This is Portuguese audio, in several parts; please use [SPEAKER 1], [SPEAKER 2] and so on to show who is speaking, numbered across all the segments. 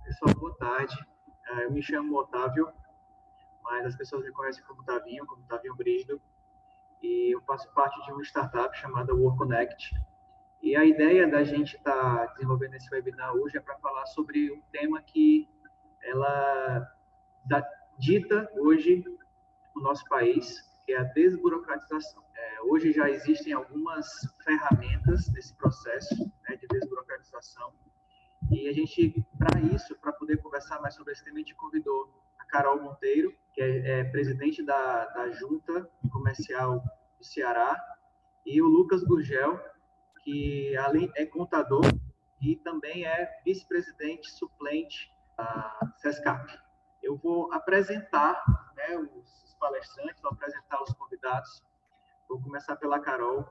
[SPEAKER 1] Pessoal, boa tarde. Eu me chamo Otávio, mas as pessoas me conhecem como Tavinho Brigido, e eu faço parte de uma startup chamada WorkConnect. E a ideia da gente estar desenvolvendo esse webinar hoje é para falar sobre um tema que ela dita hoje no nosso país, que é a desburocratização. Hoje já existem algumas ferramentas nesse processo, né, de desburocratização. E a gente, para isso, para poder conversar mais sobre esse tema, a gente convidou a Carol Monteiro, que é presidente da Junta Comercial do Ceará, e o Lucas Gurgel, que além é contador e também é vice-presidente suplente da SESCAP. Eu vou apresentar, né, os palestrantes, vou apresentar os convidados. Vou começar pela Carol.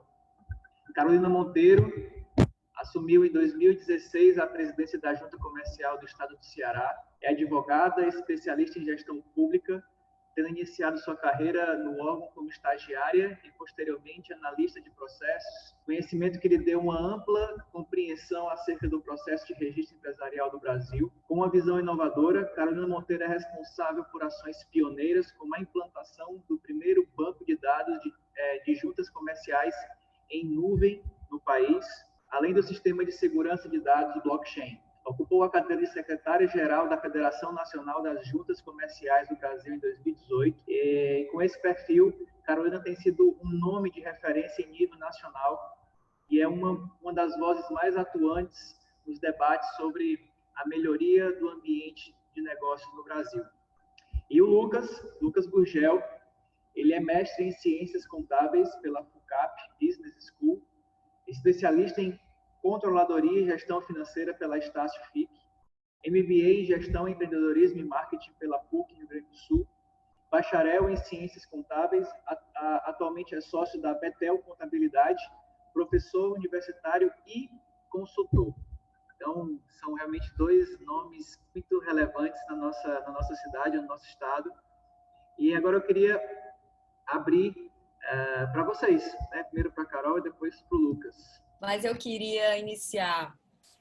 [SPEAKER 1] Carolina Monteiro assumiu em 2016 a presidência da Junta Comercial do Estado do Ceará. É advogada, especialista em gestão pública, tendo iniciado sua carreira no órgão como estagiária e, posteriormente, analista de processos, conhecimento que lhe deu uma ampla compreensão acerca do processo de registro empresarial do Brasil. Com uma visão inovadora, Carolina Monteiro é responsável por ações pioneiras, como a implantação do primeiro banco de dados de juntas comerciais em nuvem no país, além do sistema de segurança de dados blockchain. Ocupou a cadeira de secretária-geral da Federação Nacional das Juntas Comerciais do Brasil em 2018. E com esse perfil, Carolina tem sido um nome de referência em nível nacional e é uma das vozes mais atuantes nos debates sobre a melhoria do ambiente de negócios no Brasil. E o Lucas Gurgel, ele é mestre em Ciências Contábeis pela FUCAP Business School, especialista em Controladoria e Gestão Financeira pela Estácio FIC, MBA em Gestão, Empreendedorismo e Marketing pela PUC Rio Grande do Sul, bacharel em Ciências Contábeis, atualmente é sócio da Betel Contabilidade, professor universitário e consultor. Então, são realmente dois nomes muito relevantes na nossa cidade, no nosso estado. E agora eu queria abrir para vocês, né? Primeiro para a Carol e depois para o Lucas.
[SPEAKER 2] Mas eu queria iniciar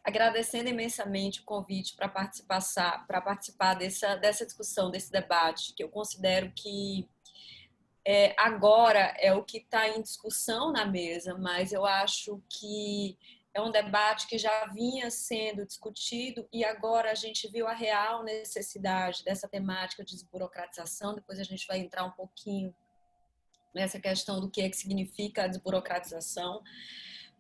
[SPEAKER 2] agradecendo imensamente o convite para participar dessa discussão, desse debate, que eu considero que agora é o que está em discussão na mesa, mas eu acho que é um debate que já vinha sendo discutido e agora a gente viu a real necessidade dessa temática de desburocratização. Depois a gente vai entrar um pouquinho nessa questão do que significa a desburocratização.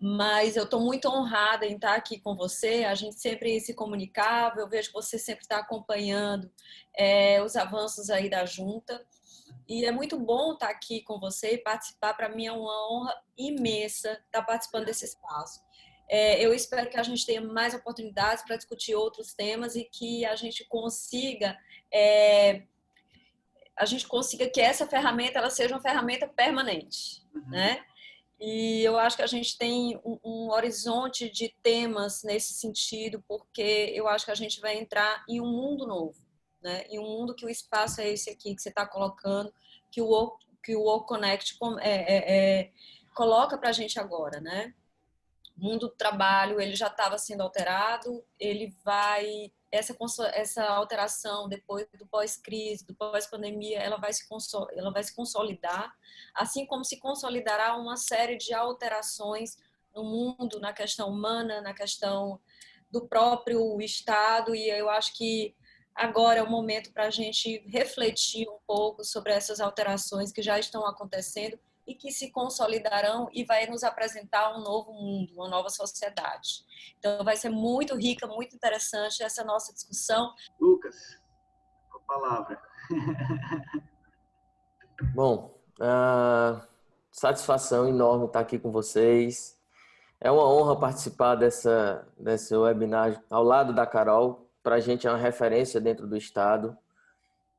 [SPEAKER 2] Mas eu estou muito honrada em estar aqui com você. A gente sempre se comunicava, eu vejo que você sempre está acompanhando os avanços aí da Junta. E é muito bom estar aqui com você e participar. Para mim é uma honra imensa estar participando desse espaço. Eu espero que a gente tenha mais oportunidades para discutir outros temas e que a gente consiga que essa ferramenta ela seja uma ferramenta permanente, né? E eu acho que a gente tem um horizonte de temas nesse sentido, porque eu acho que a gente vai entrar em um mundo novo, né? Em um mundo que o espaço é esse aqui que você está colocando, que o WorkConnect coloca para a gente agora, né? O mundo do trabalho ele já estava sendo alterado, ele vai essa alteração depois do pós-crise, do pós-pandemia, ela vai se consolidar, assim como se consolidará uma série de alterações no mundo, na questão humana, na questão do próprio Estado, e eu acho que agora é o momento para a gente refletir um pouco sobre essas alterações que já estão acontecendo e que se consolidarão e vai nos apresentar um novo mundo, uma nova sociedade. Então, vai ser muito rica, muito interessante essa nossa discussão.
[SPEAKER 1] Lucas, com a palavra.
[SPEAKER 3] Bom, satisfação enorme estar aqui com vocês. É uma honra participar desse webinar ao lado da Carol. Para a gente é uma referência dentro do Estado.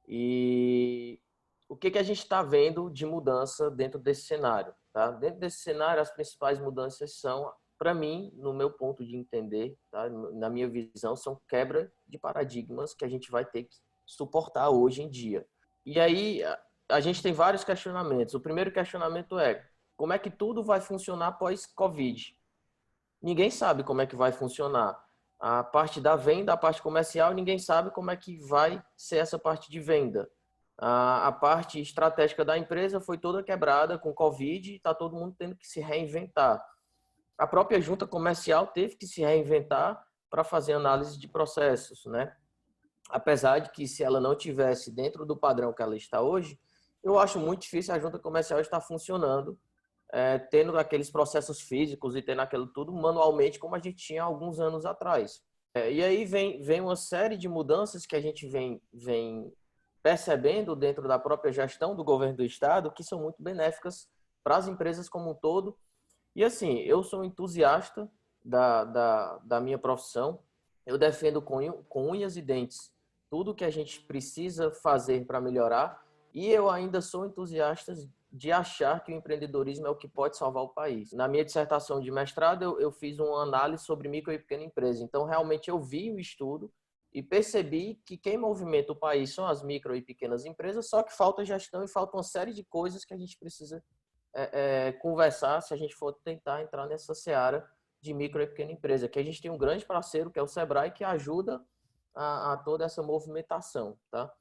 [SPEAKER 3] E o que a gente está vendo de mudança dentro desse cenário? Tá? Dentro desse cenário, as principais mudanças são, para mim, no meu ponto de entender, tá? Na minha visão, são quebra de paradigmas que a gente vai ter que suportar hoje em dia. E aí, a gente tem vários questionamentos. O primeiro questionamento é como é que tudo vai funcionar pós-Covid? ninguém sabe como é que vai funcionar. A parte da venda, a parte comercial, ninguém sabe como é que vai ser essa parte de venda. A parte estratégica da empresa foi toda quebrada com Covid e está todo mundo tendo que se reinventar. A própria junta comercial teve que se reinventar para fazer análise de processos, né? Apesar de que se ela não tivesse dentro do padrão que ela está hoje, eu acho muito difícil a junta comercial estar funcionando, tendo aqueles processos físicos e tendo aquilo tudo manualmente como a gente tinha há alguns anos atrás. E aí vem uma série de mudanças que a gente vem percebendo dentro da própria gestão do governo do estado que são muito benéficas para as empresas como um todo. E assim, eu sou um entusiasta da minha profissão, eu defendo com unhas e dentes tudo que a gente precisa fazer para melhorar, e eu ainda sou entusiasta de achar que o empreendedorismo é o que pode salvar o país. Na minha dissertação de mestrado, eu fiz uma análise sobre micro e pequena empresa, então realmente eu vi o estudo e percebi que quem movimenta o país são as micro e pequenas empresas, só que falta gestão e falta uma série de coisas que a gente precisa conversar se a gente for tentar entrar nessa seara de micro e pequena empresa, que a gente tem um grande parceiro, que é o Sebrae, que ajuda a toda essa movimentação, tá?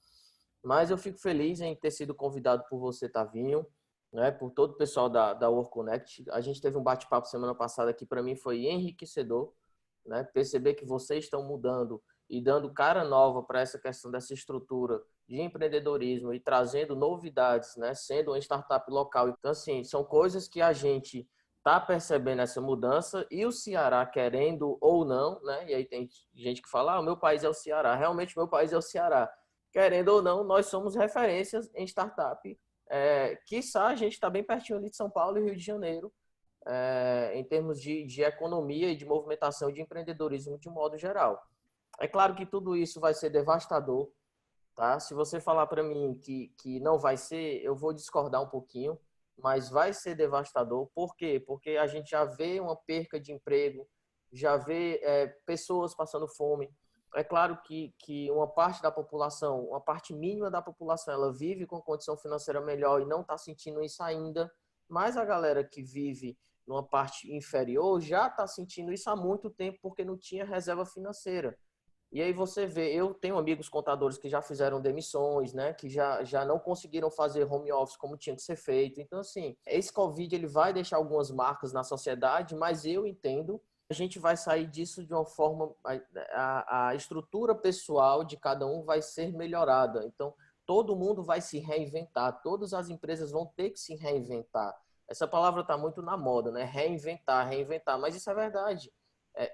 [SPEAKER 3] Mas eu fico feliz em ter sido convidado por você, Tavinho, né, por todo o pessoal da Work Connect. A gente teve um bate-papo semana passada que para mim foi enriquecedor, né? Perceber que vocês estão mudando e dando cara nova para essa questão dessa estrutura de empreendedorismo e trazendo novidades, né? Sendo uma startup local. Então, assim, são coisas que a gente está percebendo essa mudança e o Ceará, querendo ou não, né? E aí tem gente que fala, o meu país é o Ceará. Realmente, meu país é o Ceará. Querendo ou não, nós somos referências em startup. Quiçá a gente está bem pertinho ali de São Paulo e Rio de Janeiro, em termos de economia e de movimentação de empreendedorismo de um modo geral. É claro que tudo isso vai ser devastador, tá? Se você falar para mim que não vai ser, eu vou discordar um pouquinho, mas vai ser devastador. Por quê? Porque a gente já vê uma perca de emprego, já vê pessoas passando fome. É claro que uma parte da população, uma parte mínima da população, ela vive com condição financeira melhor e não está sentindo isso ainda, mas a galera que vive numa parte inferior já está sentindo isso há muito tempo porque não tinha reserva financeira. E aí você vê, eu tenho amigos contadores que já fizeram demissões, né, que já não conseguiram fazer home office como tinha que ser feito. Então, assim, esse Covid ele vai deixar algumas marcas na sociedade, mas eu entendo que a gente vai sair disso de uma forma, a estrutura pessoal de cada um vai ser melhorada. Então, todo mundo vai se reinventar, todas as empresas vão ter que se reinventar. Essa palavra está muito na moda, né? Reinventar, reinventar, mas isso é verdade.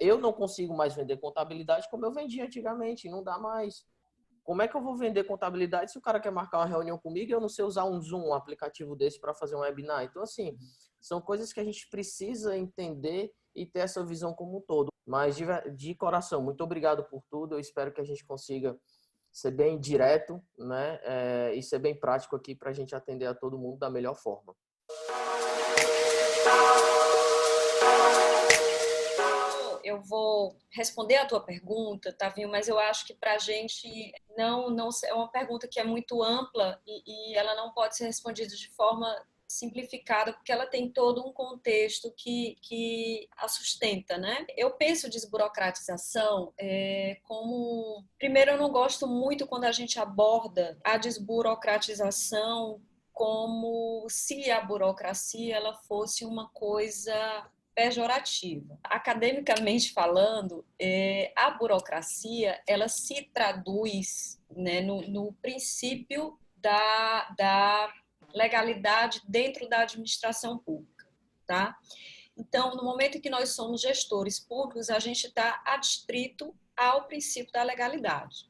[SPEAKER 3] Eu não consigo mais vender contabilidade como eu vendia antigamente, não dá mais. Como é que eu vou vender contabilidade se o cara quer marcar uma reunião comigo e eu não sei usar um Zoom, um aplicativo desse para fazer um webinar? Então, assim, são coisas que a gente precisa entender e ter essa visão como um todo. Mas, de coração, muito obrigado por tudo. Eu espero que a gente consiga ser bem direto, né? E ser bem prático aqui para a gente atender a todo mundo da melhor forma.
[SPEAKER 2] Eu vou responder a tua pergunta, Tavinho, mas eu acho que para a gente não é uma pergunta que é muito ampla e ela não pode ser respondida de forma simplificada, porque ela tem todo um contexto que a sustenta, né? Eu penso desburocratização como... Primeiro, eu não gosto muito quando a gente aborda a desburocratização como se a burocracia ela fosse uma coisa pejorativa. Academicamente falando, a burocracia ela se traduz, né, no princípio da legalidade dentro da administração pública, tá? Então, no momento em que nós somos gestores públicos, a gente está adstrito ao princípio da legalidade.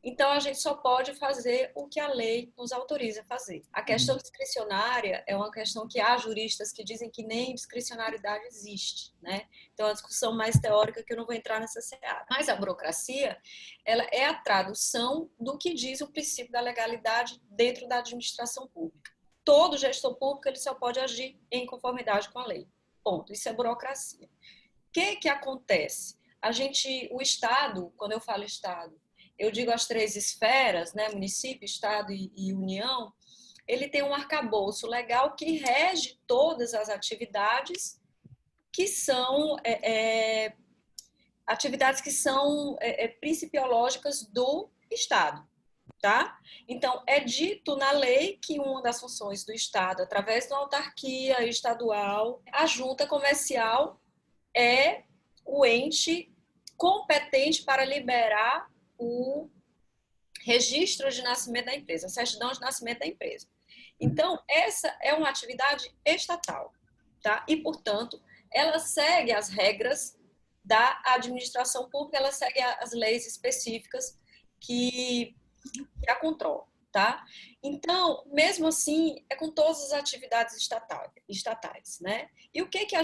[SPEAKER 2] Então, a gente só pode fazer o que a lei nos autoriza a fazer. A questão discricionária é uma questão que há juristas que dizem que nem discricionariedade existe, né? Então, é uma discussão mais teórica que eu não vou entrar nessa seara. Mas a burocracia, ela é a tradução do que diz o princípio da legalidade dentro da administração pública. Todo gestor público ele só pode agir em conformidade com a lei. Ponto. Isso é burocracia. O que acontece? O Estado, quando eu falo Estado, eu digo as três esferas, né, município, Estado e União, ele tem um arcabouço legal que rege todas as atividades que são atividades que são principiológicas do Estado. Tá? Então, é dito na lei que uma das funções do Estado, através de uma autarquia estadual, a junta comercial é o ente competente para liberar o registro de nascimento da empresa, a certidão de nascimento da empresa. Então, essa é uma atividade estatal, tá? E, portanto, ela segue as regras da administração pública, ela segue as leis específicas que a controlam, tá? Então, mesmo assim, é com todas as atividades estatais, né? E por que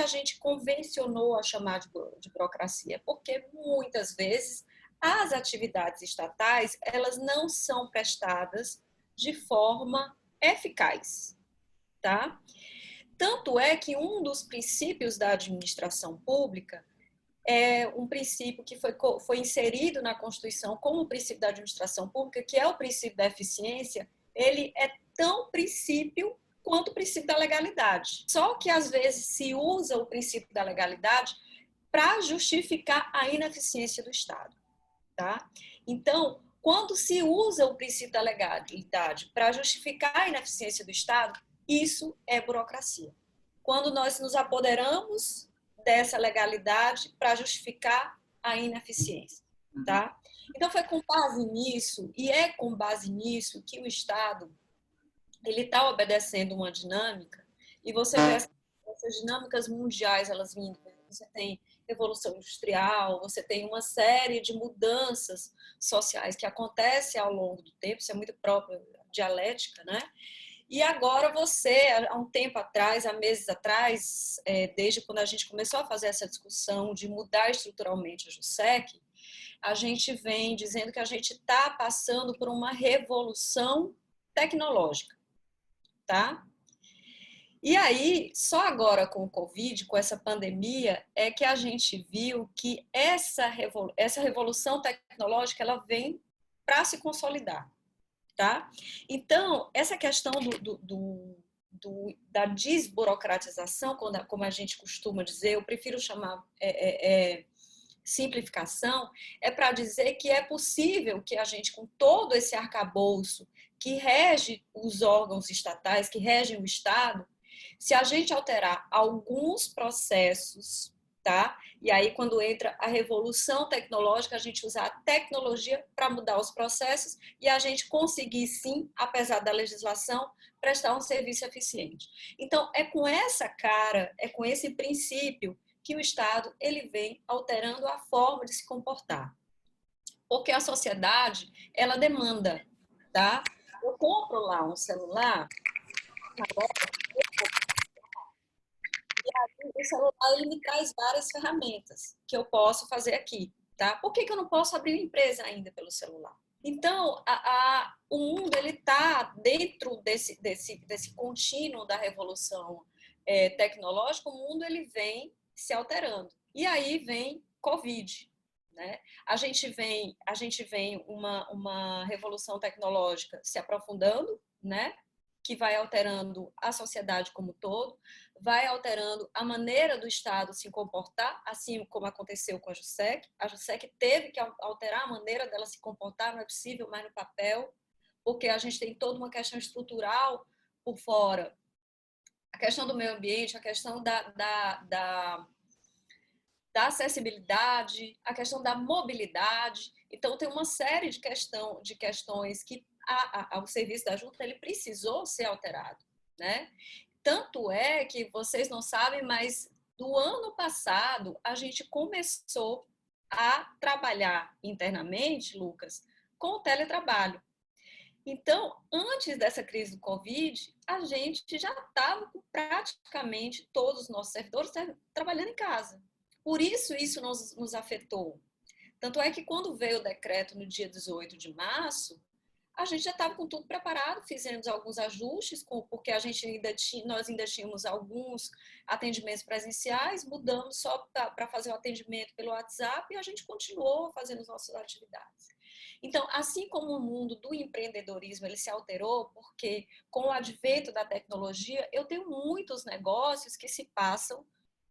[SPEAKER 2] a gente convencionou a chamar de burocracia? Porque muitas vezes as atividades estatais, elas não são prestadas de forma eficaz, tá? Tanto é que um dos princípios da administração pública é um princípio que foi inserido na Constituição como o princípio da administração pública, que é o princípio da eficiência. Ele é tão princípio quanto o princípio da legalidade. Só que, às vezes, se usa o princípio da legalidade para justificar a ineficiência do Estado, tá? Então, quando se usa o princípio da legalidade para justificar a ineficiência do Estado, isso é burocracia. Quando nós nos apoderamos dessa legalidade para justificar a ineficiência, tá? Então, foi com base nisso, e é com base nisso que o Estado ele está obedecendo uma dinâmica, e você vê essas dinâmicas mundiais, elas vindo, você tem revolução industrial, você tem uma série de mudanças sociais que acontecem ao longo do tempo, isso é muito próprio da dialética, né? E agora você, há um tempo atrás, há meses atrás, desde quando a gente começou a fazer essa discussão de mudar estruturalmente a JUSEC, a gente vem dizendo que a gente está passando por uma revolução tecnológica, tá? E aí, só agora com o Covid, com essa pandemia, é que a gente viu que essa revolução tecnológica ela vem para se consolidar. Tá? Então, essa questão da desburocratização, como a gente costuma dizer, eu prefiro chamar simplificação, é para dizer que é possível que a gente, com todo esse arcabouço que rege os órgãos estatais, que regem o Estado, se a gente alterar alguns processos, tá? E aí, quando entra a revolução tecnológica, a gente usa a tecnologia para mudar os processos e a gente conseguir, sim, apesar da legislação, prestar um serviço eficiente. Então, é com essa cara, é com esse princípio que o Estado ele vem alterando a forma de se comportar. Porque a sociedade, ela demanda, tá? Eu compro lá um celular, o celular ele me traz várias ferramentas que eu posso fazer aqui, tá? Por que eu não posso abrir uma empresa ainda pelo celular? Então, o mundo ele está dentro desse contínuo da revolução tecnológica, o mundo ele vem se alterando. E aí vem Covid, né? A gente vem uma revolução tecnológica se aprofundando, né? Que vai alterando a sociedade como um todo, vai alterando a maneira do Estado se comportar, assim como aconteceu com a JUSEC. A JUSEC teve que alterar a maneira dela se comportar, não é possível mais no papel, porque a gente tem toda uma questão estrutural por fora. A questão do meio ambiente, a questão da acessibilidade, a questão da mobilidade. Então, tem uma série de questões que o serviço da junta ele precisou ser alterado, né? Tanto é que vocês não sabem, mas do ano passado a gente começou a trabalhar internamente, Lucas, com o teletrabalho. Então, antes dessa crise do Covid, a gente já estava com praticamente todos os nossos servidores trabalhando em casa. Por isso nos afetou. Tanto é que quando veio o decreto no dia 18 de março, a gente já estava com tudo preparado, fizemos alguns ajustes, porque nós ainda tínhamos alguns atendimentos presenciais, mudamos só para fazer o atendimento pelo WhatsApp e a gente continuou fazendo as nossas atividades. Então, assim como o mundo do empreendedorismo ele se alterou, porque com o advento da tecnologia, eu tenho muitos negócios que se passam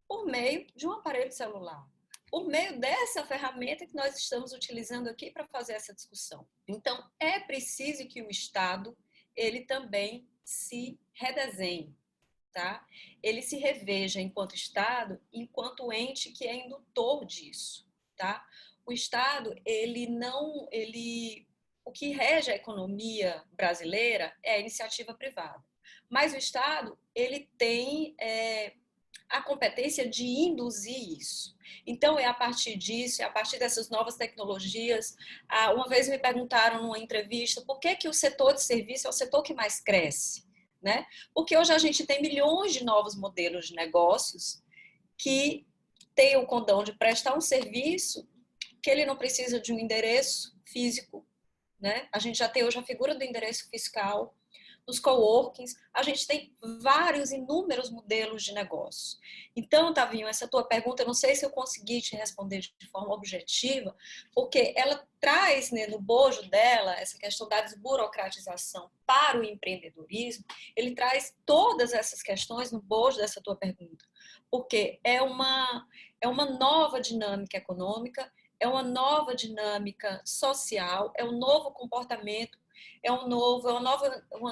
[SPEAKER 2] por meio de um aparelho celular, por meio dessa ferramenta que nós estamos utilizando aqui para fazer essa discussão. Então, é preciso que o Estado ele também se redesenhe, tá? Ele se reveja enquanto Estado, enquanto ente que é indutor disso, tá? O Estado, o que rege a economia brasileira é a iniciativa privada. Mas o Estado, ele tem a competência de induzir isso. Então, é a partir disso, é a partir dessas novas tecnologias. Uma vez me perguntaram numa entrevista por que o setor de serviço é o setor que mais cresce, né? Porque hoje a gente tem milhões de novos modelos de negócios que têm o condão de prestar um serviço que ele não precisa de um endereço físico, né? A gente já tem hoje a figura do endereço fiscal. Nos coworkings, a gente tem vários, inúmeros modelos de negócio. Então, Tavinho, essa tua pergunta, eu não sei se eu consegui te responder de forma objetiva, porque ela traz, né, no bojo dela essa questão da desburocratização para o empreendedorismo, ele traz todas essas questões no bojo dessa tua pergunta, porque é uma nova dinâmica econômica, é uma nova dinâmica social, é um novo comportamento, é uma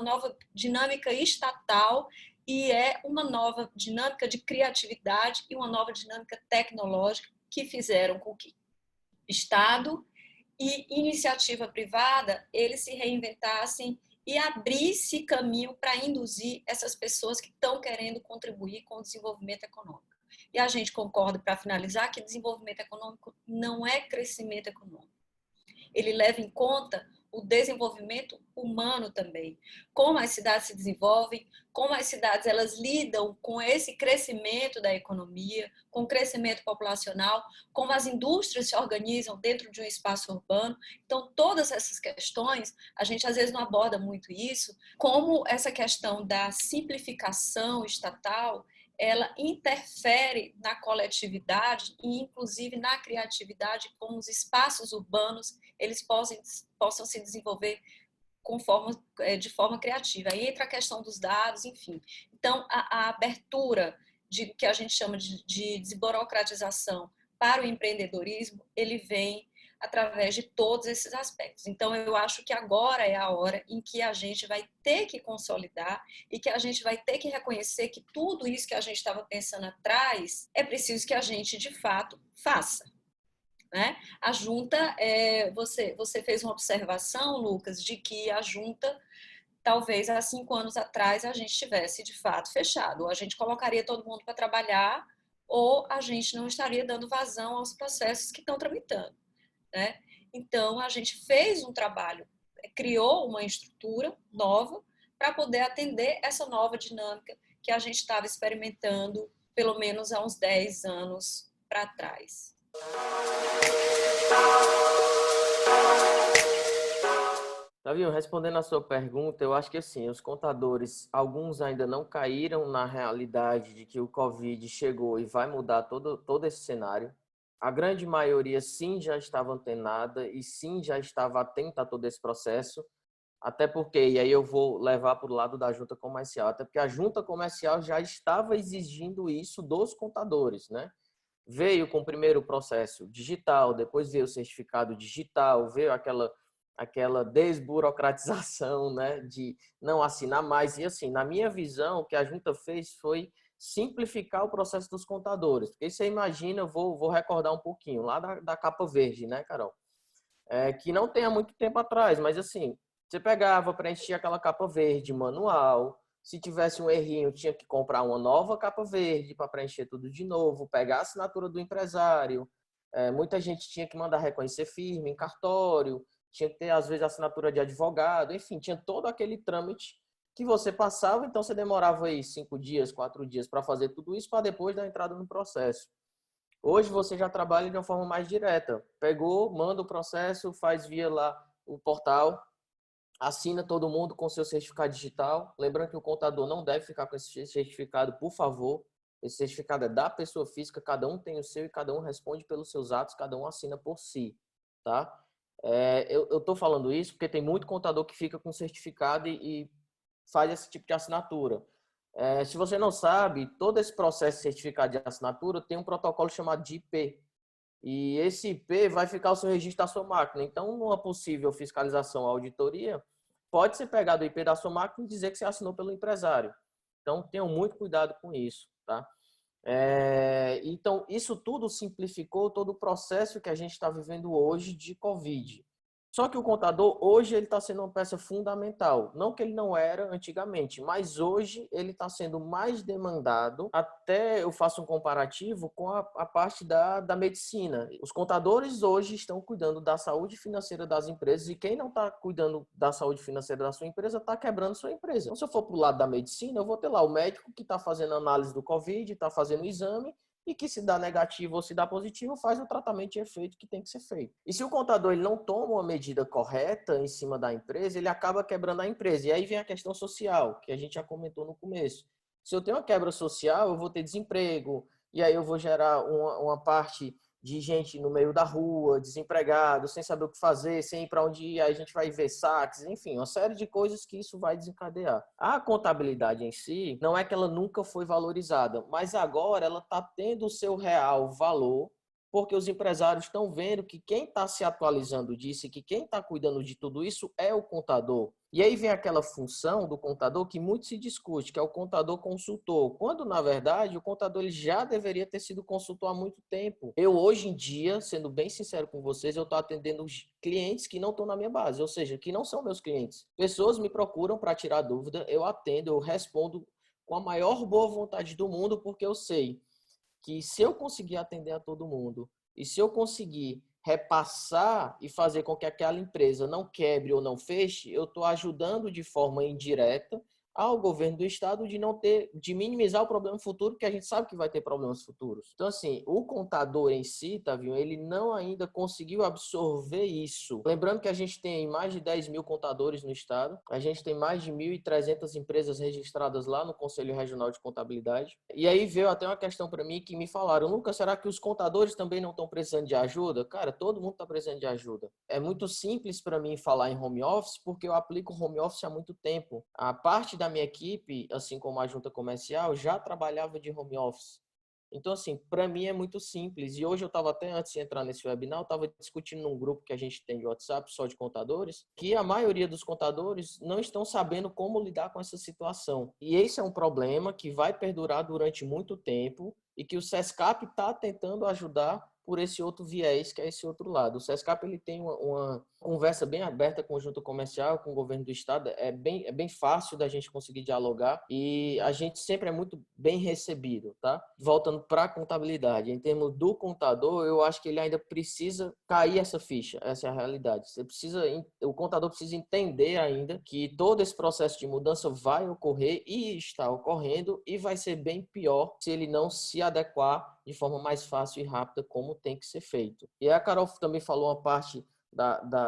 [SPEAKER 2] nova dinâmica estatal e é uma nova dinâmica de criatividade e uma nova dinâmica tecnológica que fizeram com que Estado e iniciativa privada eles se reinventassem e abrisse caminho para induzir essas pessoas que estão querendo contribuir com o desenvolvimento econômico. E a gente concorda, para finalizar, que desenvolvimento econômico não é crescimento econômico. Ele leva em conta o desenvolvimento humano também. Como as cidades se desenvolvem, como as cidades elas lidam com esse crescimento da economia, com o crescimento populacional, como as indústrias se organizam dentro de um espaço urbano. Então, todas essas questões, a gente às vezes não aborda muito isso, como essa questão da simplificação estatal, ela interfere na coletividade e, inclusive, na criatividade, como os espaços urbanos eles possam se desenvolver de forma criativa. Aí entra a questão dos dados, enfim. Então, a abertura de que a gente chama de desburocratização para o empreendedorismo, ele vem através de todos esses aspectos. Então, eu acho que agora é a hora em que a gente vai ter que consolidar e que a gente vai ter que reconhecer que tudo isso que a gente estava pensando atrás é preciso que a gente, de fato, faça. Né? A junta, você fez uma observação, Lucas, de que a junta, talvez há 5 anos atrás, a gente tivesse de fato fechado. Ou a gente colocaria todo mundo para trabalhar, ou a gente não estaria dando vazão aos processos que estão tramitando. Né? Então, a gente fez um trabalho, criou uma estrutura nova para poder atender essa nova dinâmica que a gente estava experimentando pelo menos há uns 10 anos para trás.
[SPEAKER 3] Tavinho, respondendo a sua pergunta, eu acho que assim, os contadores, alguns ainda não caíram na realidade de que o Covid chegou e vai mudar todo esse cenário. A grande maioria sim já estava antenada e sim já estava atenta a todo esse processo, até porque, e aí eu vou levar para o lado da junta comercial, até porque a junta comercial já estava exigindo isso dos contadores, né? Veio com o primeiro processo digital, depois veio o certificado digital, veio aquela desburocratização, né, de não assinar mais. E assim, na minha visão, o que a junta fez foi simplificar o processo dos contadores. Porque você imagina, eu vou recordar um pouquinho, lá da capa verde, né, Carol? Que não tem há muito tempo atrás, mas assim, você pegava, preenchia aquela capa verde manual, se tivesse um errinho, tinha que comprar uma nova capa verde para preencher tudo de novo, pegar a assinatura do empresário. Muita gente tinha que mandar reconhecer firme em cartório, tinha que ter, às vezes, assinatura de advogado, enfim, tinha todo aquele trâmite que você passava, então você demorava aí 5 dias, 4 dias para fazer tudo isso para depois dar entrada no processo. Hoje você já trabalha de uma forma mais direta. Pegou, manda o processo, faz via lá o portal, assina todo mundo com seu certificado digital. Lembrando que o contador não deve ficar com esse certificado, por favor. Esse certificado é da pessoa física, cada um tem o seu e cada um responde pelos seus atos, cada um assina por si, tá? Eu estou falando isso porque tem muito contador que fica com certificado e faz esse tipo de assinatura. Se você não sabe, todo esse processo de certificado de assinatura tem um protocolo chamado de IP. E esse IP vai ficar o seu registro da sua máquina. Então, numa possível fiscalização ou auditoria, pode ser pegado o IP da sua máquina e dizer que você assinou pelo empresário. Então, tenham muito cuidado com isso, tá? Então, isso tudo simplificou todo o processo que a gente está vivendo hoje de Covid. Só que o contador, hoje, ele está sendo uma peça fundamental. Não que ele não era antigamente, mas hoje ele está sendo mais demandado. Até eu faço um comparativo com a parte da medicina. Os contadores hoje estão cuidando da saúde financeira das empresas e quem não está cuidando da saúde financeira da sua empresa está quebrando sua empresa. Então, se eu for para o lado da medicina, eu vou ter lá o médico que está fazendo análise do Covid, está fazendo o exame, e que se dá negativo ou se dá positivo, faz o tratamento de efeito que tem que ser feito. E se o contador ele não toma uma medida correta em cima da empresa, ele acaba quebrando a empresa. E aí vem a questão social, que a gente já comentou no começo. Se eu tenho uma quebra social, eu vou ter desemprego, e aí eu vou gerar uma parte de gente no meio da rua, desempregado, sem saber o que fazer, sem ir para onde ir, aí a gente vai ver saques, enfim, uma série de coisas que isso vai desencadear. A contabilidade em si, não é que ela nunca foi valorizada, mas agora ela está tendo o seu real valor, porque os empresários estão vendo que quem está se atualizando disso e que quem está cuidando de tudo isso é o contador. E aí vem aquela função do contador que muito se discute, que é o contador consultor, quando, na verdade, o contador ele já deveria ter sido consultor há muito tempo. Eu, hoje em dia, sendo bem sincero com vocês, eu estou atendendo clientes que não estão na minha base, ou seja, que não são meus clientes. Pessoas me procuram para tirar dúvida, eu atendo, eu respondo com a maior boa vontade do mundo, porque eu sei que se eu conseguir atender a todo mundo e se eu conseguir repassar e fazer com que aquela empresa não quebre ou não feche, eu estou ajudando de forma indireta ao governo do estado de minimizar o problema futuro, porque a gente sabe que vai ter problemas futuros. Então, assim, o contador em si, Tavinho, ele não ainda conseguiu absorver isso. Lembrando que a gente tem mais de 10 mil contadores no estado, a gente tem mais de 1.300 empresas registradas lá no Conselho Regional de Contabilidade. E aí veio até uma questão para mim que me falaram: Lucas, será que os contadores também não estão precisando de ajuda? Cara, todo mundo está precisando de ajuda. É muito simples para mim falar em home office, porque eu aplico home office há muito tempo. A parte da minha equipe, assim como a junta comercial, já trabalhava de home office. Então, assim, para mim é muito simples. E hoje eu estava até, antes de entrar nesse webinar, eu estava discutindo num grupo que a gente tem de WhatsApp, só de contadores, que a maioria dos contadores não estão sabendo como lidar com essa situação. E esse é um problema que vai perdurar durante muito tempo e que o SESCAP está tentando ajudar por esse outro viés, que é esse outro lado. O SESCAP ele tem uma conversa bem aberta com a junta comercial, com o governo do estado, é bem fácil da gente conseguir dialogar e a gente sempre é muito bem recebido, tá? Voltando para a contabilidade, em termos do contador, eu acho que ele ainda precisa cair essa ficha, essa é a realidade. O contador precisa entender ainda que todo esse processo de mudança vai ocorrer e está ocorrendo e vai ser bem pior se ele não se adequar de forma mais fácil e rápida como tem que ser feito. E a Carol também falou uma parte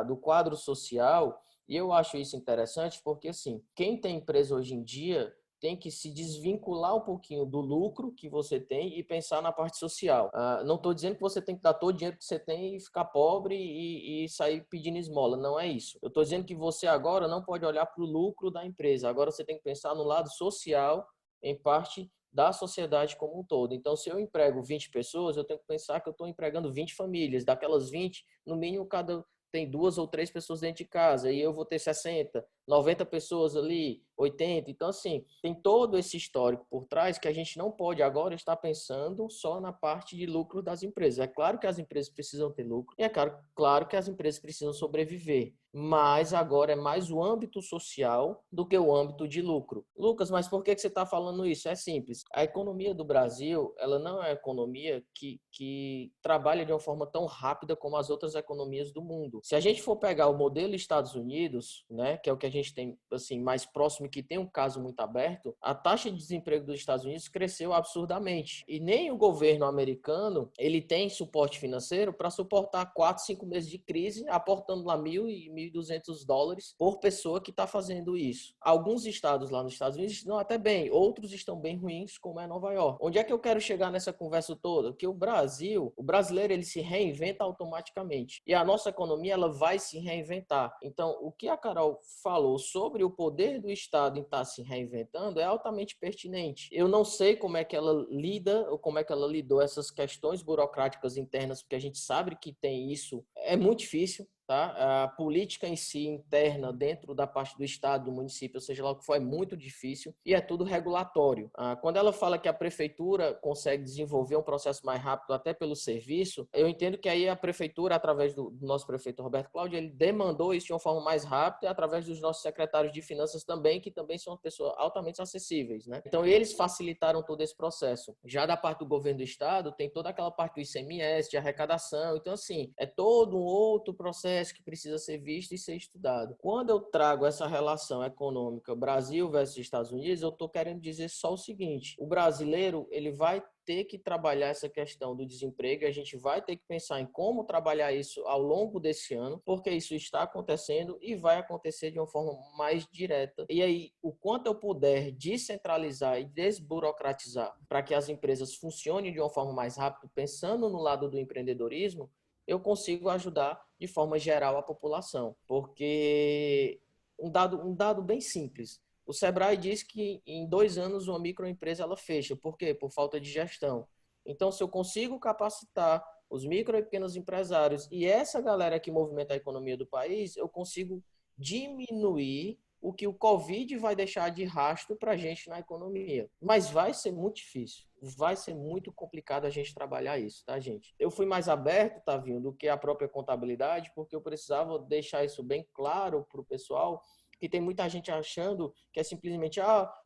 [SPEAKER 3] do quadro social, e eu acho isso interessante porque, assim, quem tem empresa hoje em dia tem que se desvincular um pouquinho do lucro que você tem e pensar na parte social. Não estou dizendo que você tem que dar todo o dinheiro que você tem e ficar pobre e sair pedindo esmola, não é isso. Eu estou dizendo que você agora não pode olhar para o lucro da empresa, agora você tem que pensar no lado social, em parte da sociedade como um todo. Então, se eu emprego 20 pessoas, eu tenho que pensar que eu estou empregando 20 famílias. Daquelas 20, no mínimo, cada tem 2 ou 3 pessoas dentro de casa, e eu vou ter 60, 90 pessoas ali, 80. Então, assim, tem todo esse histórico por trás que a gente não pode agora estar pensando só na parte de lucro das empresas. É claro que as empresas precisam ter lucro, e é claro que as empresas precisam sobreviver, mas agora é mais o âmbito social do que o âmbito de lucro. Lucas, mas por que você está falando isso? É simples. A economia do Brasil, ela não é uma economia que trabalha de uma forma tão rápida como as outras economias do mundo. Se a gente for pegar o modelo Estados Unidos, né, que é o que a gente gente tem assim mais próximo e que tem um caso muito aberto, a taxa de desemprego dos Estados Unidos cresceu absurdamente. E nem o governo americano, ele tem suporte financeiro para suportar 4, 5 meses de crise, aportando lá $1.000 e $1.200 por pessoa que está fazendo isso. Alguns estados lá nos Estados Unidos estão até bem, outros estão bem ruins, como é Nova York. Onde é que eu quero chegar nessa conversa toda? Que o brasileiro, ele se reinventa automaticamente. E a nossa economia, ela vai se reinventar. Então, o que a Carol falou sobre o poder do Estado em estar se reinventando é altamente pertinente. Eu não sei como é que ela lida, ou como é que ela lidou essas questões burocráticas internas, porque a gente sabe que tem isso. É muito difícil. Tá? A política em si, interna, dentro da parte do Estado, do município, ou seja lá o que for, é muito difícil e é tudo regulatório. Quando ela fala que a prefeitura consegue desenvolver um processo mais rápido até pelo serviço, eu entendo que aí a prefeitura, através do nosso prefeito Roberto Cláudio, ele demandou isso de uma forma mais rápida e através dos nossos secretários de finanças também, que também são pessoas altamente acessíveis, né? Então, eles facilitaram todo esse processo. Já da parte do governo do Estado, tem toda aquela parte do ICMS, de arrecadação. Então, assim, é todo um outro processo que precisa ser visto e ser estudado. Quando eu trago essa relação econômica Brasil versus Estados Unidos, eu estou querendo dizer só o seguinte: o brasileiro, ele vai ter que trabalhar essa questão do desemprego, a gente vai ter que pensar em como trabalhar isso ao longo desse ano, porque isso está acontecendo e vai acontecer de uma forma mais direta. E aí, o quanto eu puder descentralizar e desburocratizar para que as empresas funcionem de uma forma mais rápida, pensando no lado do empreendedorismo, eu consigo ajudar de forma geral a população. Porque um dado bem simples. O Sebrae diz que em 2 anos uma microempresa ela fecha. Por quê? Por falta de gestão. Então, se eu consigo capacitar os micro e pequenos empresários e essa galera que movimenta a economia do país, eu consigo diminuir o que o Covid vai deixar de rastro para a gente na economia. Mas vai ser muito difícil. Vai ser muito complicado a gente trabalhar isso, tá, gente? Eu fui mais aberto, Tavinho, do que a própria contabilidade, porque eu precisava deixar isso bem claro para o pessoal, que tem muita gente achando que é simplesmente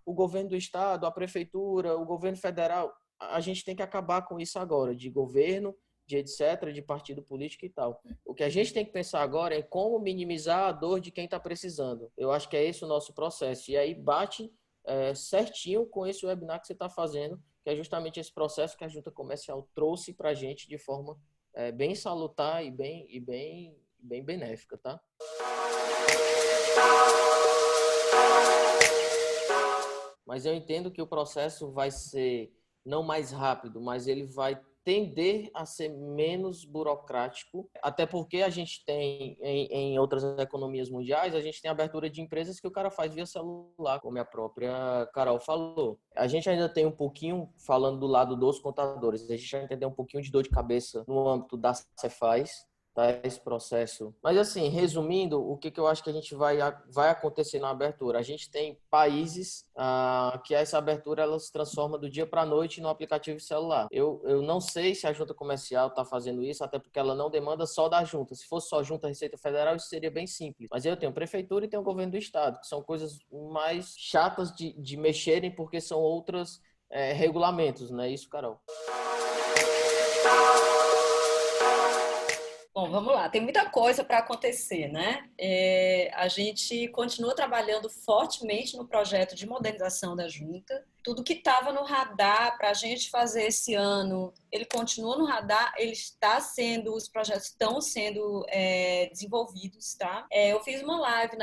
[SPEAKER 3] o governo do estado, a prefeitura, o governo federal. A gente tem que acabar com isso agora, de governo, de etc., de partido político e tal. O que a gente tem que pensar agora é como minimizar a dor de quem está precisando. Eu acho que é esse o nosso processo. E aí bate certinho com esse webinar que você está fazendo, que é justamente esse processo que a Junta Comercial trouxe para a gente de forma bem salutar e bem benéfica, tá? Mas eu entendo que o processo vai ser não mais rápido, mas ele vai tender a ser menos burocrático, até porque a gente tem, em outras economias mundiais, a gente tem abertura de empresas que o cara faz via celular, como a própria Carol falou. A gente ainda tem um pouquinho, falando do lado dos contadores, a gente vai entender um pouquinho de dor de cabeça no âmbito da Cefaz, tá, esse processo. Mas assim, resumindo, o que eu acho que a gente vai acontecer na abertura? A gente tem países que essa abertura ela se transforma do dia para a noite no aplicativo celular. Eu não sei se a Junta Comercial está fazendo isso, até porque ela não demanda só da Junta. Se fosse só Junta Receita Federal, isso seria bem simples. Mas eu tenho prefeitura e tenho governo do estado, que são coisas mais chatas de mexerem, porque são outros regulamentos, não é isso, Carol?
[SPEAKER 2] Bom, vamos lá. Tem muita coisa para acontecer, né? A gente continua trabalhando fortemente no projeto de modernização da Junta. Tudo que estava no radar para a gente fazer esse ano, ele continua no radar, os projetos estão sendo desenvolvidos, tá? Eu fiz uma live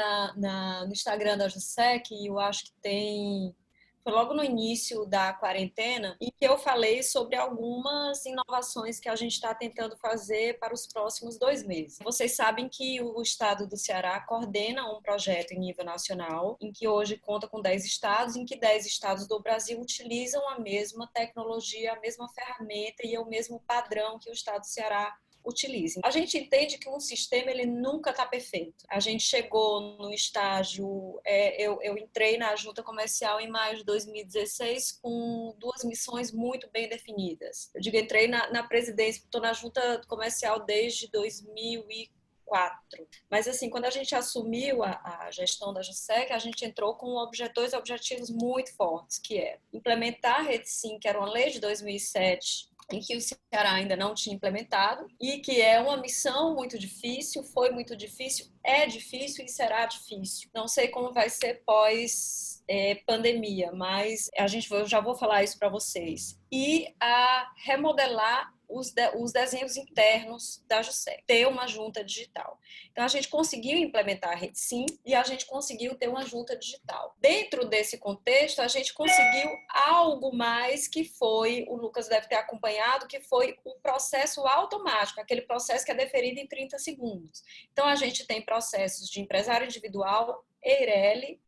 [SPEAKER 2] no Instagram da JUSEC e eu acho que foi logo no início da quarentena, em que eu falei sobre algumas inovações que a gente está tentando fazer para os próximos 2 meses. Vocês sabem que o estado do Ceará coordena um projeto em nível nacional, em que hoje conta com 10 estados, em que 10 estados do Brasil utilizam a mesma tecnologia, a mesma ferramenta e o mesmo padrão que o estado do Ceará utilizem. A gente entende que um sistema ele nunca está perfeito. A gente chegou no estágio, eu entrei na Junta Comercial em maio de 2016 com 2 missões muito bem definidas. Eu digo, entrei na presidência, estou na Junta Comercial desde 2004. Mas, assim, quando a gente assumiu a gestão da JUSEC, a gente entrou com 2 objetivos muito fortes, que é implementar a Rede Sim, que era uma lei de 2007, em que o Ceará ainda não tinha implementado e que é uma missão muito difícil, foi muito difícil, é difícil e será difícil. Não sei como vai ser pós pandemia, mas eu já vou falar isso para vocês. E a remodelar os desenhos internos da JUSEC, ter uma junta digital. Então, a gente conseguiu implementar a RedeSim e a gente conseguiu ter uma junta digital. Dentro desse contexto, a gente conseguiu algo mais que foi, o Lucas deve ter acompanhado, que foi o processo automático, aquele processo que é deferido em 30 segundos. Então, a gente tem processos de empresário individual, EIRELI,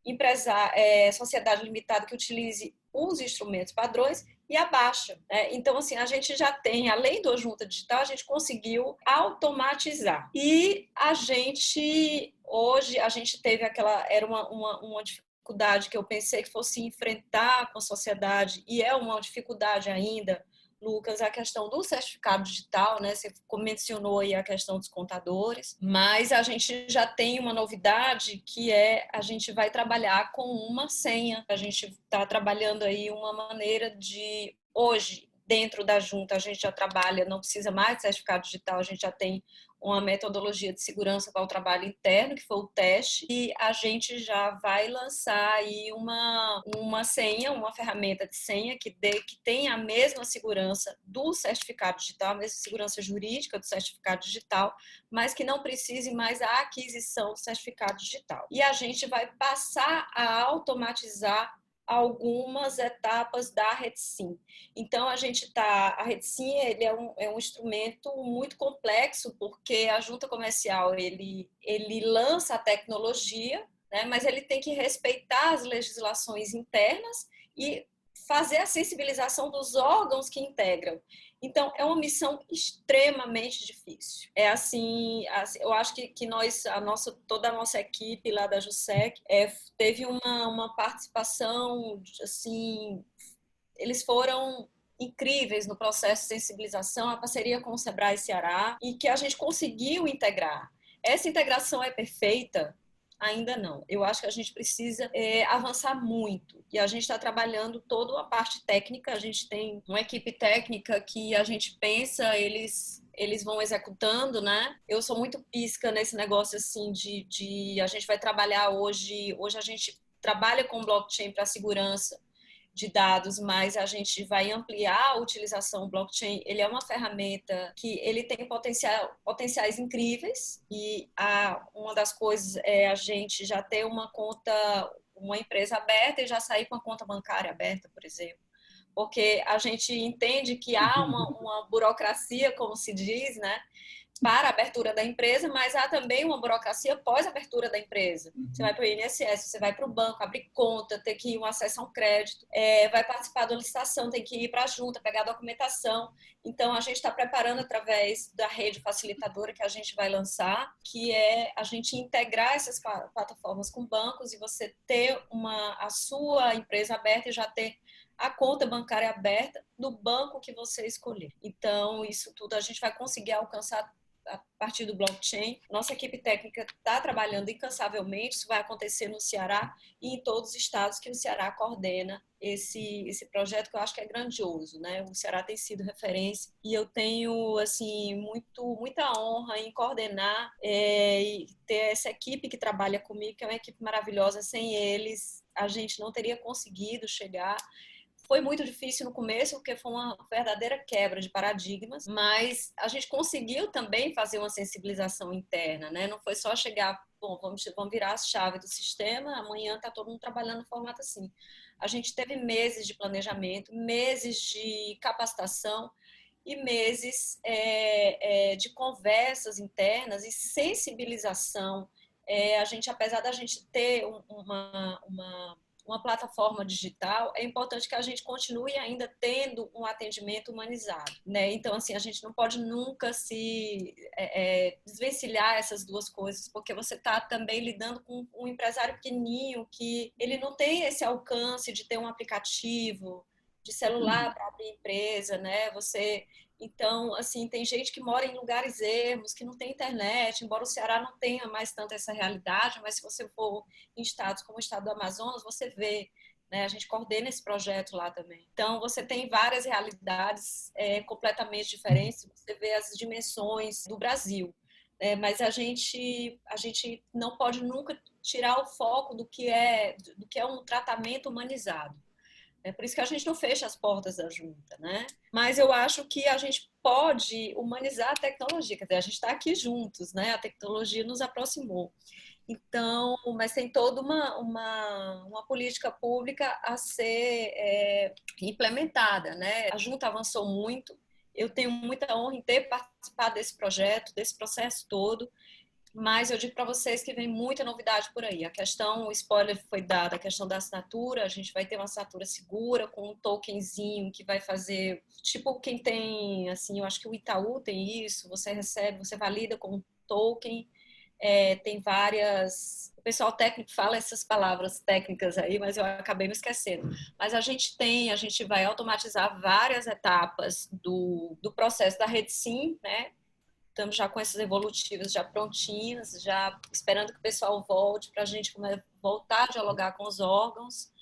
[SPEAKER 2] sociedade limitada que utilize os instrumentos padrões e a baixa. Então, assim, a gente já tem, além do junta digital, a gente conseguiu automatizar. E hoje, a gente teve era uma dificuldade que eu pensei que fosse enfrentar com a sociedade, e é uma dificuldade ainda, Lucas, a questão do certificado digital, né? Você mencionou aí a questão dos contadores, mas a gente já tem uma novidade que a gente vai trabalhar com uma senha. A gente está trabalhando aí uma maneira de, hoje, dentro da junta, a gente já trabalha, não precisa mais de certificado digital, a gente já tem uma metodologia de segurança para o trabalho interno, que foi o teste, e a gente já vai lançar aí uma senha, uma ferramenta de senha que tenha a mesma segurança do certificado digital, a mesma segurança jurídica do certificado digital, mas que não precise mais a aquisição do certificado digital. E a gente vai passar a automatizar algumas etapas da RedeSim. Então, a RedeSim ele é um instrumento muito complexo, porque a junta comercial ele lança a tecnologia, né, mas ele tem que respeitar as legislações internas e fazer a sensibilização dos órgãos que integram. Então, é uma missão extremamente difícil. É assim eu acho que toda a nossa equipe lá da JUSEC teve uma participação, assim, eles foram incríveis no processo de sensibilização, a parceria com o Sebrae Ceará, e que a gente conseguiu integrar. Essa integração é perfeita? Ainda não. Eu acho que a gente precisa avançar muito. E a gente está trabalhando toda a parte técnica. A gente tem uma equipe técnica que a gente pensa, eles vão executando, né? Eu sou muito pisca nesse negócio assim a gente vai trabalhar hoje a gente trabalha com blockchain para segurança de dados, mas a gente vai ampliar a utilização do blockchain. Ele é uma ferramenta que ele tem potenciais incríveis, e uma das coisas é a gente já ter uma empresa aberta e já sair com a conta bancária aberta, por exemplo. Porque a gente entende que há uma burocracia, como se diz, né, para a abertura da empresa, mas há também uma burocracia pós-abertura da empresa. Você vai para o INSS, você vai para o banco, abrir conta, ter que ir uma acesso a um crédito, vai participar da licitação, tem que ir para a junta, pegar a documentação. Então, a gente está preparando através da rede facilitadora que a gente vai lançar, que é a gente integrar essas plataformas com bancos e você ter a sua empresa aberta e já ter a conta bancária aberta no banco que você escolher. Então, isso tudo a gente vai conseguir alcançar a partir do blockchain. Nossa equipe técnica está trabalhando incansavelmente. Isso vai acontecer no Ceará e em todos os estados que o Ceará coordena esse projeto, que eu acho que é grandioso, né? O Ceará tem sido referência e eu tenho, assim, muita honra em coordenar e ter essa equipe que trabalha comigo, que é uma equipe maravilhosa. Sem eles, a gente não teria conseguido chegar. Foi muito difícil no começo, porque foi uma verdadeira quebra de paradigmas, mas a gente conseguiu também fazer uma sensibilização interna, né? Não foi só chegar, bom, vamos virar a chave do sistema, amanhã está todo mundo trabalhando no formato assim. A gente teve meses de planejamento, meses de capacitação e meses de conversas internas e sensibilização. Apesar da gente ter uma plataforma digital, é importante que a gente continue ainda tendo um atendimento humanizado, né? Então, assim, a gente não pode nunca se desvencilhar essas duas coisas, porque você está também lidando com um empresário pequenininho que ele não tem esse alcance de ter um aplicativo de celular para abrir empresa, né? Então, assim, tem gente que mora em lugares ermos, que não tem internet, embora o Ceará não tenha mais tanto essa realidade, mas se você for em estados como o estado do Amazonas, você vê, né? A gente coordena esse projeto lá também. Então, você tem várias realidades completamente diferentes, você vê as dimensões do Brasil. Mas a gente não pode nunca tirar o foco do que é um tratamento humanizado. É por isso que a gente não fecha as portas da junta, né? Mas eu acho que a gente pode humanizar a tecnologia, quer dizer, a gente está aqui juntos, né? A tecnologia nos aproximou. Então, mas tem toda uma política pública a ser implementada, né? A junta avançou muito. Eu tenho muita honra em ter participado desse projeto, desse processo todo. Mas eu digo para vocês que vem muita novidade por aí. A questão, o spoiler foi dado, a questão da assinatura, a gente vai ter uma assinatura segura com um tokenzinho que vai fazer, tipo quem tem, assim, eu acho que o Itaú tem isso, você recebe, você valida com um token, tem várias... O pessoal técnico fala essas palavras técnicas aí, mas eu acabei me esquecendo. Mas a gente vai automatizar várias etapas do processo da rede SIM, né? Estamos já com essas evolutivas já prontinhas, já esperando que o pessoal volte para a gente voltar a dialogar com os órgãos.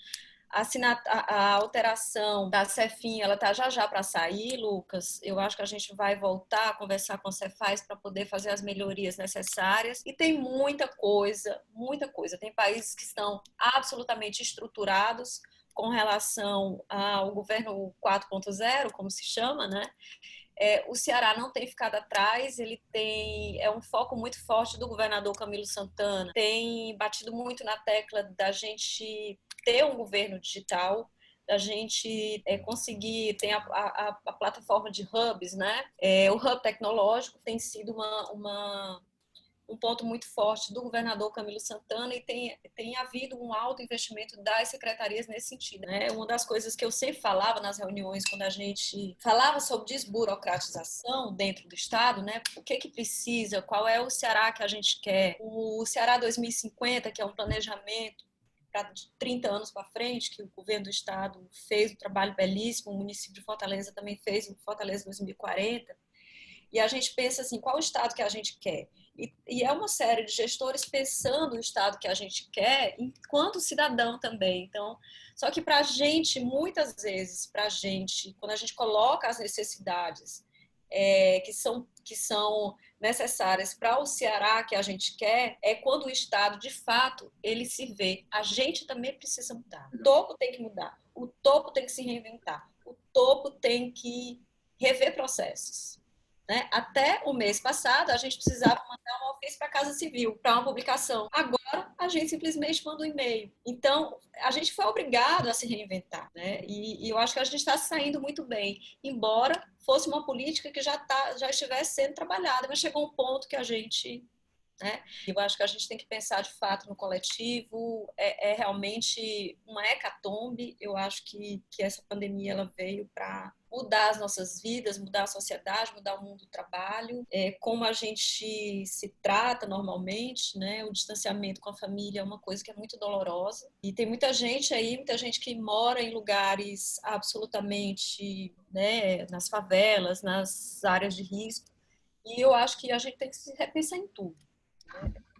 [SPEAKER 2] A alteração da Cefim, ela está já para sair, Lucas. Eu acho que a gente vai voltar a conversar com o Cefaz para poder fazer as melhorias necessárias. E tem muita coisa, muita coisa. Tem países que estão absolutamente estruturados com relação ao governo 4.0, como se chama, né? O Ceará não tem ficado atrás, ele é um foco muito forte do governador Camilo Santana, tem batido muito na tecla da gente ter um governo digital, da gente conseguir, tem a plataforma de hubs, né? O hub tecnológico tem sido um ponto muito forte do governador Camilo Santana e tem havido um alto investimento das secretarias nesse sentido, né? Uma das coisas que eu sempre falava nas reuniões, quando a gente falava sobre desburocratização dentro do Estado, né? O que precisa, qual é o Ceará que a gente quer, o Ceará 2050, que é um planejamento para 30 anos para frente, que o governo do Estado fez um trabalho belíssimo, o município de Fortaleza também fez o Fortaleza 2040, e a gente pensa assim, qual o Estado que a gente quer? E é uma série de gestores pensando o Estado que a gente quer enquanto cidadão também. Então, só que para a gente, muitas vezes, para a gente, quando a gente coloca as necessidades que são necessárias para o Ceará que a gente quer, é quando o Estado, de fato, ele se vê. A gente também precisa mudar. O topo tem que mudar. O topo tem que se reinventar. O topo tem que rever processos. Né? Até o mês passado, a gente precisava mandar um ofício para a Casa Civil, para uma publicação. Agora, a gente simplesmente manda um e-mail. Então, a gente foi obrigado a se reinventar. Né? E eu acho que a gente está saindo muito bem, embora fosse uma política que já estivesse sendo trabalhada, mas chegou um ponto que a gente... Né? Eu acho que a gente tem que pensar de fato no coletivo, é realmente uma hecatombe. Eu acho que essa pandemia ela veio para mudar as nossas vidas, mudar a sociedade, mudar o mundo do trabalho, como a gente se trata normalmente, né? O distanciamento com a família é uma coisa que é muito dolorosa e tem muita gente aí, muita gente que mora em lugares absolutamente, né, nas favelas, nas áreas de risco, e eu acho que a gente tem que se repensar em tudo.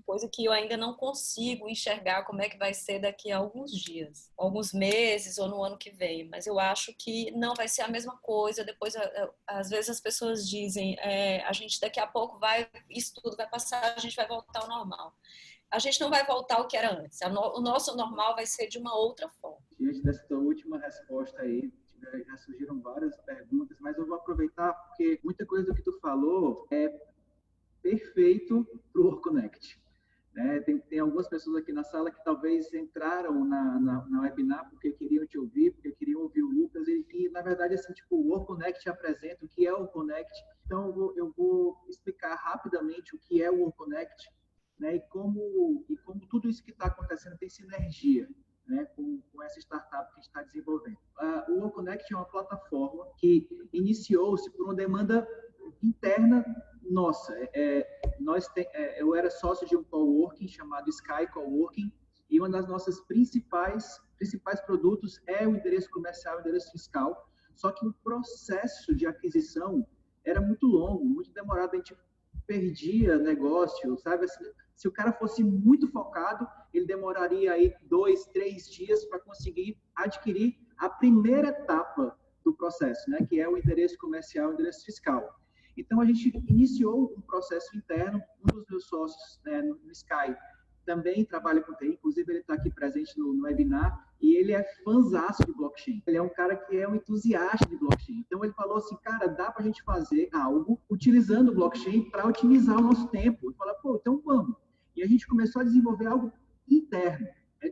[SPEAKER 2] Coisa que eu ainda não consigo enxergar como é que vai ser daqui a alguns dias, alguns meses ou no ano que vem, mas eu acho que não vai ser a mesma coisa. Depois, às vezes as pessoas dizem, a gente daqui a pouco isso tudo vai passar, a gente vai voltar ao normal. A gente não vai voltar ao que era antes, o nosso normal vai ser de uma outra forma.
[SPEAKER 1] Diante dessa tua última resposta aí, já surgiram várias perguntas, mas eu vou aproveitar porque muita coisa do que tu falou é perfeito para o WorkConnect. Tem algumas pessoas aqui na sala que talvez entraram na webinar porque queriam te ouvir, porque queriam ouvir o Lucas, e na verdade, assim, tipo, o WorkConnect apresenta o que é o WorkConnect. Então, eu vou explicar rapidamente o que é o WorkConnect, né, e como tudo isso que está acontecendo tem sinergia, né, com essa startup que está desenvolvendo. O WorkConnect é uma plataforma que iniciou-se por uma demanda interna nossa. Eu era sócio de um coworking chamado Sky Coworking, e uma das nossas principais produtos é o endereço comercial, o endereço fiscal, só que o processo de aquisição era muito longo, muito demorado, a gente perdia negócio, sabe? Se o cara fosse muito focado, ele demoraria aí 2, 3 dias para conseguir adquirir a primeira etapa do processo, né, que é o endereço comercial, o endereço fiscal. Então, a gente iniciou um processo interno, um dos meus sócios, né, no Sky também trabalha com TI, inclusive ele está aqui presente no webinar, e ele é fãzaço de blockchain. Ele é um cara que é um entusiasta de blockchain. Então, ele falou assim, cara, dá para a gente fazer algo utilizando o blockchain para otimizar o nosso tempo. Eu falei, pô, então vamos. E a gente começou a desenvolver algo interno.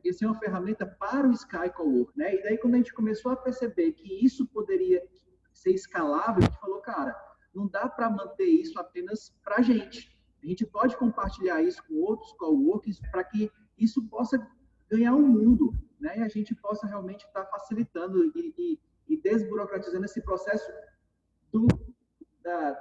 [SPEAKER 1] Essa é uma ferramenta para o Sky Cowork, né? E daí, quando a gente começou a perceber que isso poderia ser escalável, a gente falou, cara, não dá para manter isso apenas para a gente. A gente pode compartilhar isso com outros coworkings para que isso possa ganhar um mundo, né? E a gente possa realmente estar facilitando e desburocratizando esse processo do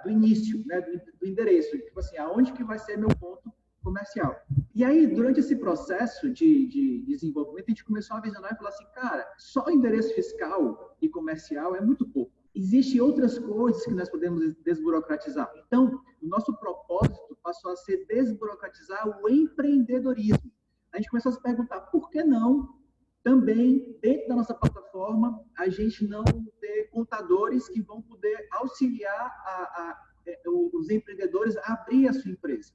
[SPEAKER 1] início, né? Do endereço. Tipo assim, aonde que vai ser meu ponto comercial? E aí, durante esse processo de desenvolvimento, a gente começou a visionar e falar assim, cara, só endereço fiscal e comercial é muito pouco. Existem outras coisas que nós podemos desburocratizar. Então, o nosso propósito passou a ser desburocratizar o empreendedorismo. A gente começou a se perguntar, por que não também, dentro da nossa plataforma, a gente não ter contadores que vão poder auxiliar os empreendedores a abrir a sua empresa?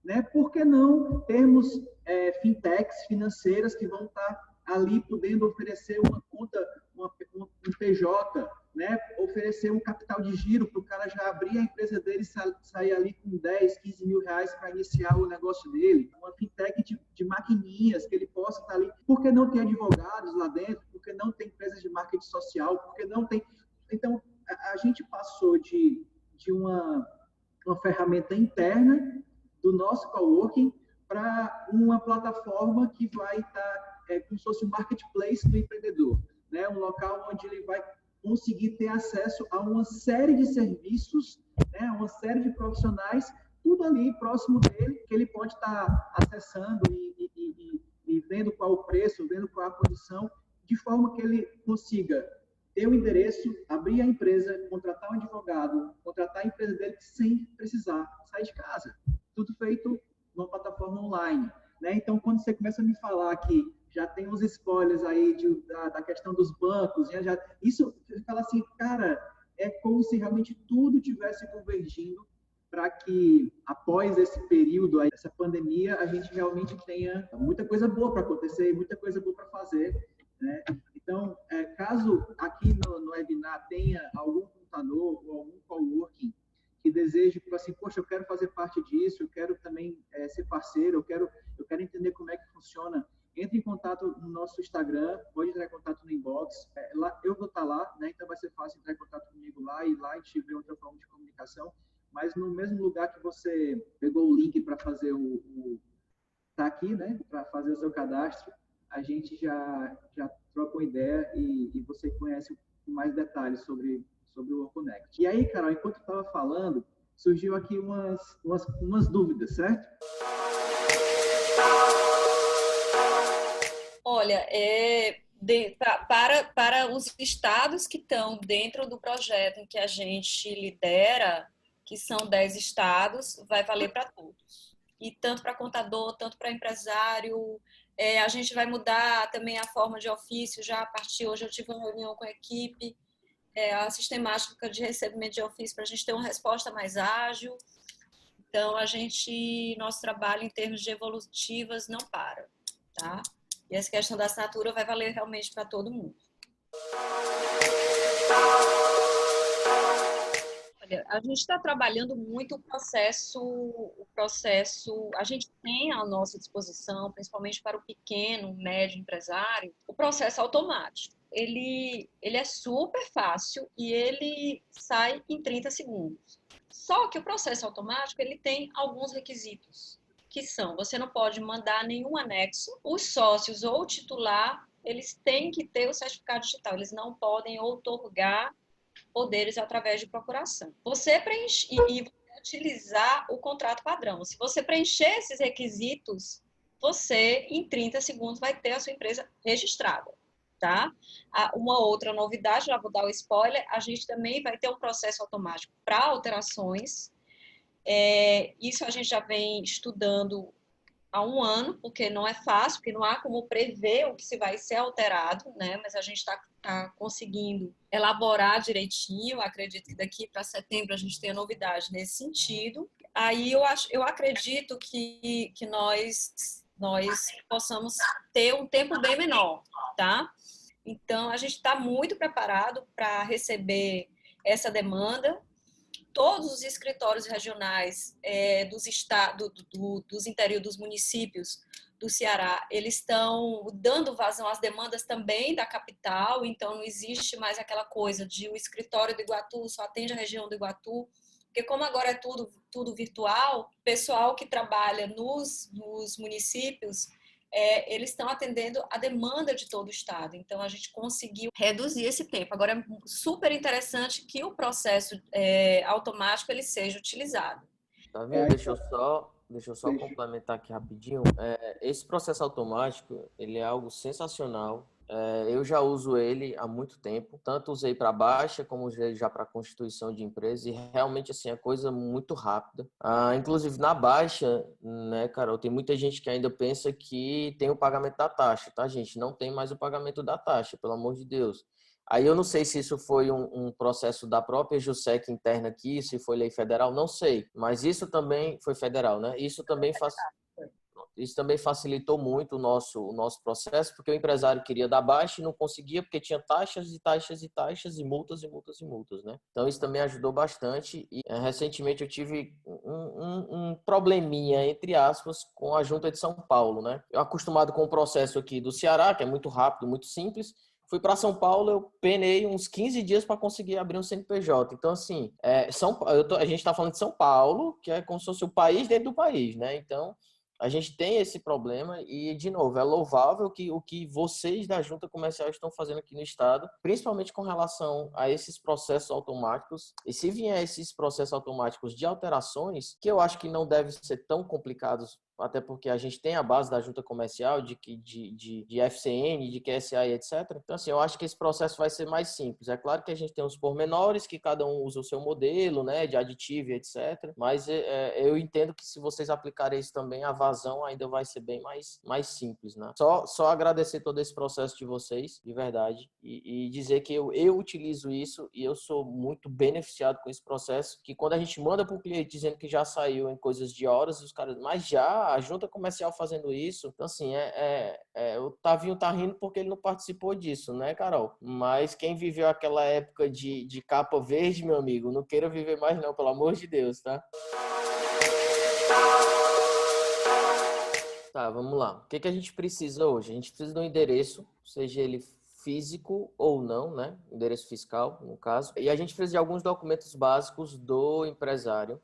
[SPEAKER 1] Né? Por que não termos fintechs financeiras que vão estar ali podendo oferecer uma conta, um PJ, né? Oferecer um capital de giro para o cara já abrir a empresa dele e sair ali com 10, 15 mil reais para iniciar o negócio dele. Uma fintech de maquininhas que ele possa estar ali. Por que não ter advogados lá dentro? Por que não ter empresas de marketing social? Por que não tem... Então, a gente passou de uma ferramenta interna do nosso coworking para uma plataforma que vai estar como se fosse um marketplace do empreendedor, né? Um local onde ele vai conseguir ter acesso a uma série de serviços, né? Uma série de profissionais, tudo ali próximo dele, que ele pode estar acessando e vendo qual o preço, vendo qual a condição, de forma que ele consiga ter o endereço, abrir a empresa, contratar um advogado, contratar a empresa dele sem precisar sair de casa. Tudo feito numa plataforma online, né? Então, quando você começa a me falar que já tem uns spoilers aí da questão dos bancos, isso fala assim, cara, é como se realmente tudo tivesse convergindo para que, após esse período, essa pandemia, a gente realmente tenha muita coisa boa para acontecer, muita coisa boa para fazer, né? Então, caso aqui no webinar tenha algum contador ou algum coworking que deseje, tipo assim, poxa, eu quero fazer parte disso, eu quero também ser parceiro, eu quero entender como é que funciona, entre em contato no nosso Instagram, pode entrar em contato no inbox, lá, eu vou estar lá, né? Então vai ser fácil entrar em contato comigo lá, e lá a gente vê outra forma de comunicação, mas no mesmo lugar que você pegou o link para fazer tá aqui, né? Para fazer o seu cadastro, a gente já troca uma ideia e você conhece com mais detalhes sobre o WorkConnect. E aí, Carol, enquanto eu estava falando, surgiu aqui umas dúvidas, certo?
[SPEAKER 2] Olha, para os estados que estão dentro do projeto em que a gente lidera, que são 10 estados, vai valer para todos. E tanto para contador, tanto para empresário. A gente vai mudar também a forma de ofício, já a partir de hoje eu tive uma reunião com a equipe, a sistemática de recebimento de ofício para a gente ter uma resposta mais ágil. Então, nosso trabalho em termos de evolutivas não para, tá? E essa questão da assinatura vai valer realmente para todo mundo. Olha, a gente está trabalhando muito o processo, a gente tem à nossa disposição, principalmente para o pequeno, médio empresário, o processo automático. Ele é super fácil e ele sai em 30 segundos. Só que o processo automático ele tem alguns requisitos, que são, você não pode mandar nenhum anexo, os sócios ou o titular, eles têm que ter o certificado digital, eles não podem outorgar poderes através de procuração. Você preenche e utilizar o contrato padrão. Se você preencher esses requisitos, você, em 30 segundos, vai ter a sua empresa registrada, tá? Uma outra novidade, já vou dar o spoiler, a gente também vai ter um processo automático para alterações. Isso a gente já vem estudando há um ano, porque não é fácil, porque não há como prever o que se vai ser alterado, né? Mas a gente está conseguindo elaborar direitinho. Acredito que daqui para setembro a gente tenha novidade nesse sentido. Aí eu acredito que nós possamos ter um tempo bem menor, tá? Então, a gente está muito preparado para receber essa demanda. Todos os escritórios regionais dos interior dos municípios do Ceará, eles estão dando vazão às demandas também da capital, então não existe mais aquela coisa de o escritório do Iguatu só atende a região do Iguatu, porque como agora é tudo virtual, o pessoal que trabalha nos municípios eles estão atendendo a demanda de todo o estado. Então, a gente conseguiu reduzir esse tempo. Agora, é super interessante que o processo automático ele seja utilizado.
[SPEAKER 3] Davi, deixa eu só complementar aqui rapidinho. Esse processo automático, ele é algo sensacional. Eu já uso ele há muito tempo, tanto usei para baixa como usei já para constituição de empresa, e realmente assim é coisa muito rápida. Inclusive na baixa, né, Carol, tem muita gente que ainda pensa que tem o pagamento da taxa, tá, gente? Não tem mais o pagamento da taxa, pelo amor de Deus. Aí eu não sei se isso foi um processo da própria JUSEC interna aqui, se foi lei federal, não sei. Mas isso também foi federal, né? Isso também facilitou muito o nosso processo, porque o empresário queria dar baixa e não conseguia, porque tinha taxas e taxas e taxas e multas e multas e multas, né? Então, isso também ajudou bastante. E recentemente eu tive um probleminha, entre aspas, com a Junta de São Paulo, né? Eu acostumado com o processo aqui do Ceará, que é muito rápido, muito simples. Fui para São Paulo, eu penei uns 15 dias para conseguir abrir um CNPJ. Então, assim, a gente está falando de São Paulo, que é como se fosse o país dentro do país, né? Então, a gente tem esse problema e, de novo, é louvável que o que vocês da Junta Comercial estão fazendo aqui no Estado, principalmente com relação a esses processos automáticos. E se vier esses processos automáticos de alterações, que eu acho que não devem ser tão complicados, até porque a gente tem a base da Junta Comercial, de FCN, de QSA e etc. Então, assim, eu acho que esse processo vai ser mais simples. É claro que a gente tem os pormenores, que cada um usa o seu modelo, né, de aditivo e etc. Mas eu entendo que se vocês aplicarem isso também, a vazão ainda vai ser bem mais simples, né? Só agradecer todo esse processo de vocês, de verdade, e dizer que eu utilizo isso e eu sou muito beneficiado com esse processo, que quando a gente manda para o cliente dizendo que já saiu em coisas de horas, os caras, mas já, a Junta Comercial fazendo isso. Então, assim, o Tavinho tá rindo porque ele não participou disso, né, Carol? Mas quem viveu aquela época de capa verde, meu amigo, não queira viver mais não, pelo amor de Deus, tá? Tá, vamos lá. O que a gente precisa hoje? A gente precisa de um endereço, seja ele físico ou não, né? Endereço fiscal, no caso. E a gente precisa de alguns documentos básicos do empresário,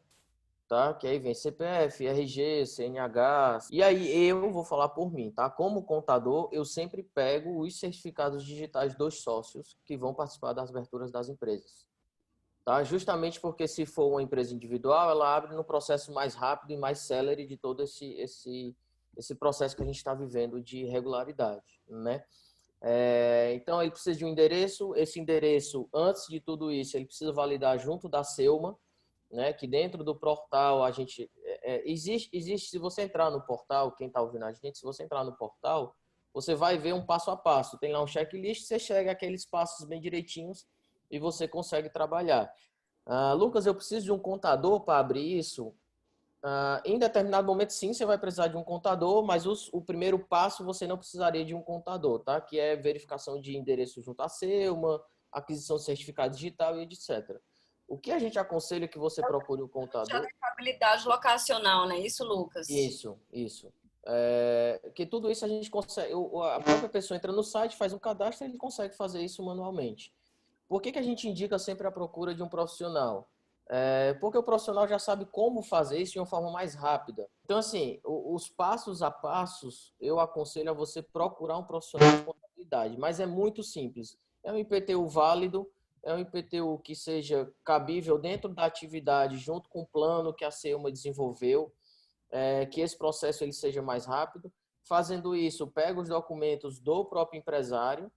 [SPEAKER 3] tá? Que aí vem CPF, RG, CNH. E aí eu vou falar por mim, tá? Como contador, eu sempre pego os certificados digitais dos sócios que vão participar das aberturas das empresas, tá? Justamente porque se for uma empresa individual, ela abre no processo mais rápido e mais célere de todo esse processo que a gente está vivendo de regularidade, né? Então, ele precisa de um endereço. Esse endereço, antes de tudo isso, ele precisa validar junto da SEUMA, né, que dentro do portal a gente existe, se você entrar no portal, quem está ouvindo a gente, se você entrar no portal, você vai ver um passo a passo, tem lá um checklist, você chega aqueles passos bem direitinhos e você consegue trabalhar. Lucas, eu preciso de um contador para abrir isso. Em determinado momento, sim, você vai precisar de um contador, mas o primeiro passo você não precisaria de um contador, tá? Que é verificação de endereço junto à SEUMA, aquisição de certificado digital e etc. O que a gente aconselha é que você procure um contador.
[SPEAKER 2] Habilidade locacional, né? Isso, Lucas?
[SPEAKER 3] Isso. Que tudo isso a gente consegue. A própria pessoa entra no site, faz um cadastro e ele consegue fazer isso manualmente. Por que a gente indica sempre a procura de um profissional? Porque o profissional já sabe como fazer isso de uma forma mais rápida. Então, assim, os passos a passos, eu aconselho a você procurar um profissional de contabilidade, mas é muito simples. É um IPTU válido, é um IPTU que seja cabível dentro da atividade, junto com o plano que a SEUMA desenvolveu, que esse processo ele seja mais rápido. Fazendo isso, pega os documentos do próprio empresário,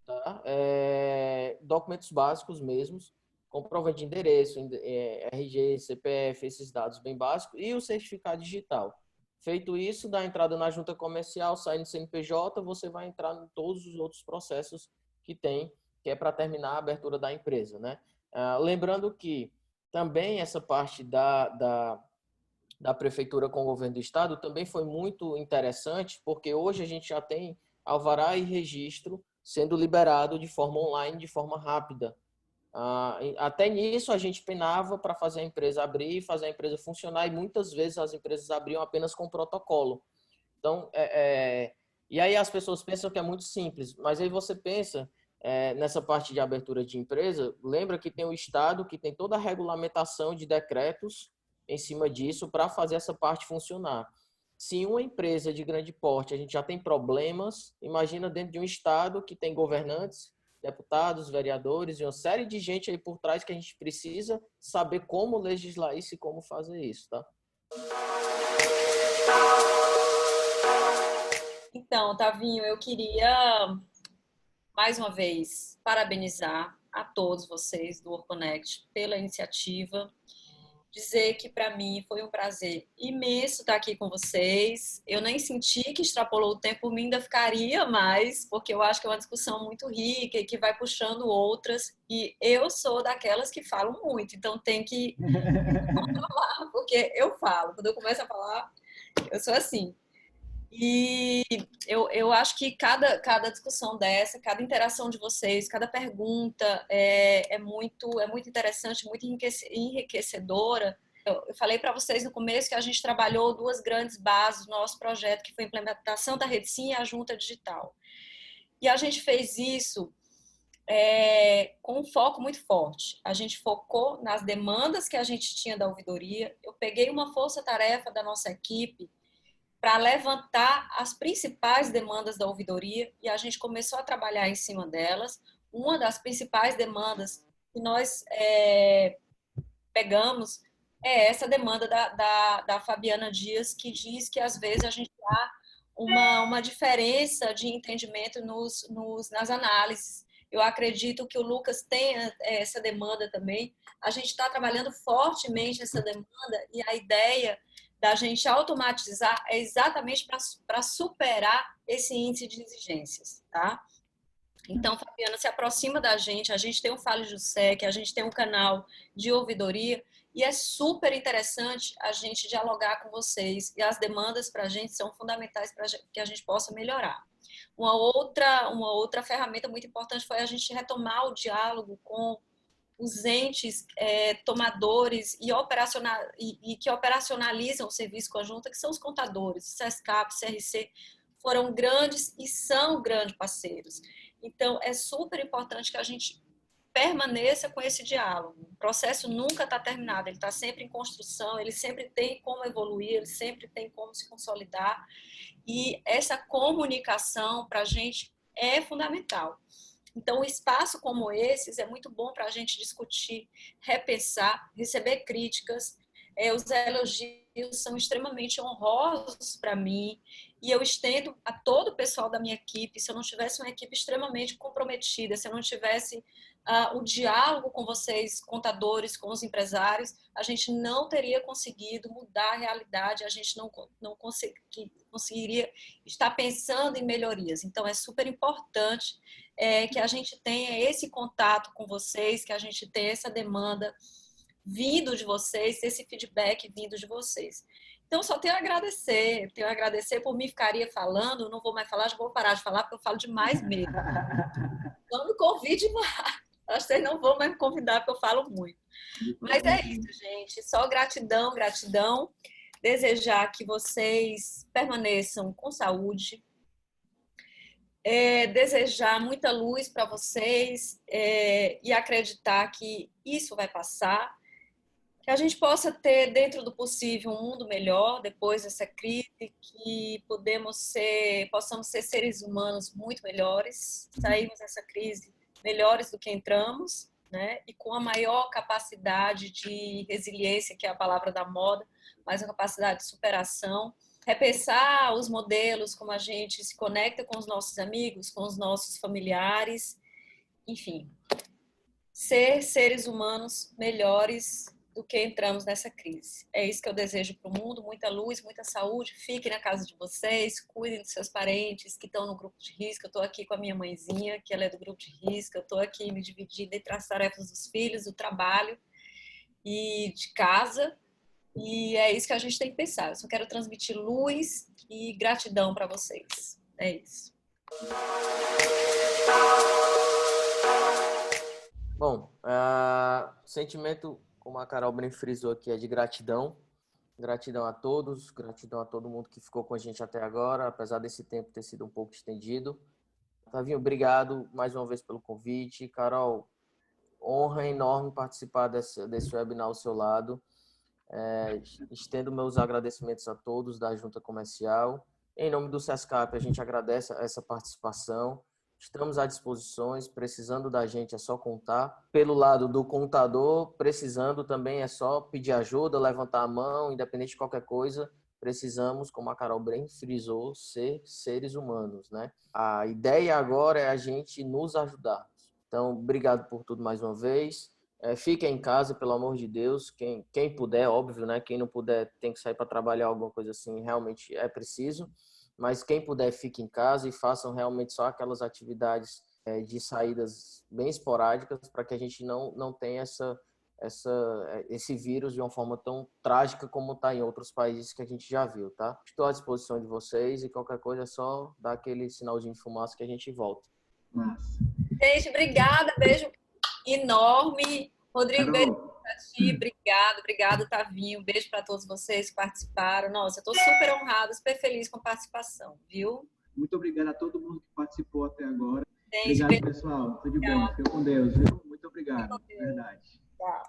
[SPEAKER 3] tá? Documentos básicos mesmos, comprovante de endereço, RG, CPF, esses dados bem básicos, e o certificado digital. Feito isso, dá entrada na junta comercial, sai no CNPJ, você vai entrar em todos os outros processos que tem, que é para terminar a abertura da empresa, né? Lembrando que também essa parte da prefeitura com o governo do estado também foi muito interessante, porque hoje a gente já tem alvará e registro sendo liberado de forma online, de forma rápida. Até nisso a gente penava para fazer a empresa abrir, fazer a empresa funcionar, e muitas vezes as empresas abriam apenas com protocolo. Então, e aí as pessoas pensam que é muito simples, mas aí você pensa nessa parte de abertura de empresa, lembra que tem o Estado, que tem toda a regulamentação de decretos em cima disso para fazer essa parte funcionar. Se uma empresa de grande porte a gente já tem problemas, imagina dentro de um Estado que tem governantes, deputados, vereadores e uma série de gente aí por trás que a gente precisa saber como legislar isso e como fazer isso, tá?
[SPEAKER 2] Então, Tavinho, eu queria, mais uma vez, parabenizar a todos vocês do WorkConnect pela iniciativa. Dizer que, para mim, foi um prazer imenso estar aqui com vocês. Eu nem senti que extrapolou o tempo, por mim ainda ficaria mais, porque eu acho que é uma discussão muito rica e que vai puxando outras. E eu sou daquelas que falam muito, então tem que controlar, porque eu falo. Quando eu começo a falar, eu sou assim. E eu acho que cada discussão dessa, cada interação de vocês, cada pergunta é muito interessante, muito enriquecedora. Eu falei para vocês no começo que a gente trabalhou duas grandes bases do nosso projeto, que foi a implementação da Rede Sim e a Junta Digital. E a gente fez isso com um foco muito forte. A gente focou nas demandas que a gente tinha da ouvidoria. Eu peguei uma força-tarefa da nossa equipe para levantar as principais demandas da ouvidoria e a gente começou a trabalhar em cima delas. Uma das principais demandas que nós pegamos é essa demanda da Fabiana Dias, que diz que às vezes a gente há uma diferença de entendimento nas análises. Eu acredito que o Lucas tem essa demanda também. A gente está trabalhando fortemente essa demanda e a ideia da gente automatizar é exatamente para superar esse índice de exigências, tá? Então, Fabiana, se aproxima da gente, a gente tem um Fale Jussec, a gente tem um canal de ouvidoria e é super interessante a gente dialogar com vocês e as demandas para a gente são fundamentais para que a gente possa melhorar. Uma outra ferramenta muito importante foi a gente retomar o diálogo com os entes tomadores e que operacionalizam o serviço conjunto, que são os contadores, o SESCAP, o CRC, foram grandes e são grandes parceiros. Então, é super importante que a gente permaneça com esse diálogo. O processo nunca está terminado, ele está sempre em construção, ele sempre tem como evoluir, ele sempre tem como se consolidar. E essa comunicação, para a gente, é fundamental. Então, um espaço como esses é muito bom para a gente discutir, repensar, receber críticas. Os elogios são extremamente honrosos para mim e eu estendo a todo o pessoal da minha equipe. Se eu não tivesse uma equipe extremamente comprometida, se eu não tivesse o diálogo com vocês, contadores, com os empresários, a gente não teria conseguido mudar a realidade, a gente não conseguiria estar pensando em melhorias. Então, é super importante que a gente tenha esse contato com vocês, que a gente tenha essa demanda vindo de vocês, esse feedback vindo de vocês. Então, só tenho a agradecer, por mim ficaria falando, não vou mais falar, já vou parar de falar, porque eu falo demais mesmo. Não me convide mais, acho que vocês não vão mais me convidar, porque eu falo muito. Mas é isso, gente, só gratidão, gratidão, desejar que vocês permaneçam com saúde, desejar muita luz para vocês e acreditar que isso vai passar, que a gente possa ter, dentro do possível, um mundo melhor depois dessa crise, que possamos ser seres humanos muito melhores, sairmos dessa crise melhores do que entramos, né? E com a maior capacidade de resiliência, que é a palavra da moda, mas a capacidade de superação, repensar os modelos, como a gente se conecta com os nossos amigos, com os nossos familiares, enfim, ser seres humanos melhores do que entramos nessa crise. É isso que eu desejo para o mundo, muita luz, muita saúde. Fiquem na casa de vocês, cuidem dos seus parentes que estão no grupo de risco. Eu estou aqui com a minha mãezinha, que ela é do grupo de risco. Eu estou aqui me dividindo entre as tarefas dos filhos, do trabalho e de casa. E é isso que a gente tem que pensar. Eu só quero transmitir luz e gratidão para vocês. É isso.
[SPEAKER 3] Bom, o sentimento, como a Carol bem frisou aqui, é de gratidão. Gratidão a todos, gratidão a todo mundo que ficou com a gente até agora, apesar desse tempo ter sido um pouco estendido. Tavinho, obrigado mais uma vez pelo convite. Carol, honra enorme participar desse webinar ao seu lado. Estendo meus agradecimentos a todos da Junta Comercial. Em nome do SESCAP, a gente agradece essa participação. Estamos à disposição, precisando da gente é só contar. Pelo lado do contador, precisando também é só pedir ajuda, levantar a mão, independente de qualquer coisa. Precisamos, como a Carol bem frisou, ser seres humanos, né? A ideia agora é a gente nos ajudar. Então, obrigado por tudo mais uma vez. Fiquem em casa, pelo amor de Deus. Quem puder, óbvio, né? Quem não puder tem que sair para trabalhar, alguma coisa assim, realmente é preciso. Mas quem puder, fique em casa e façam realmente só aquelas atividades de saídas bem esporádicas para que a gente não tenha esse vírus de uma forma tão trágica como está em outros países que a gente já viu, tá? Estou à disposição de vocês e qualquer coisa é só dar aquele sinalzinho de fumaça que a gente volta.
[SPEAKER 1] Massa.
[SPEAKER 2] Gente, obrigada. Beijo enorme. Rodrigo, beijo pra ti. Obrigado, Tavinho. Beijo para todos vocês que participaram. Nossa, eu tô super honrada, super feliz com a participação, viu?
[SPEAKER 1] Muito obrigado a todo mundo que participou até agora.
[SPEAKER 2] Gente,
[SPEAKER 1] obrigado, pessoal. Tudo de bom. Fica com Deus, viu? Muito obrigado. Verdade.
[SPEAKER 2] Tchau.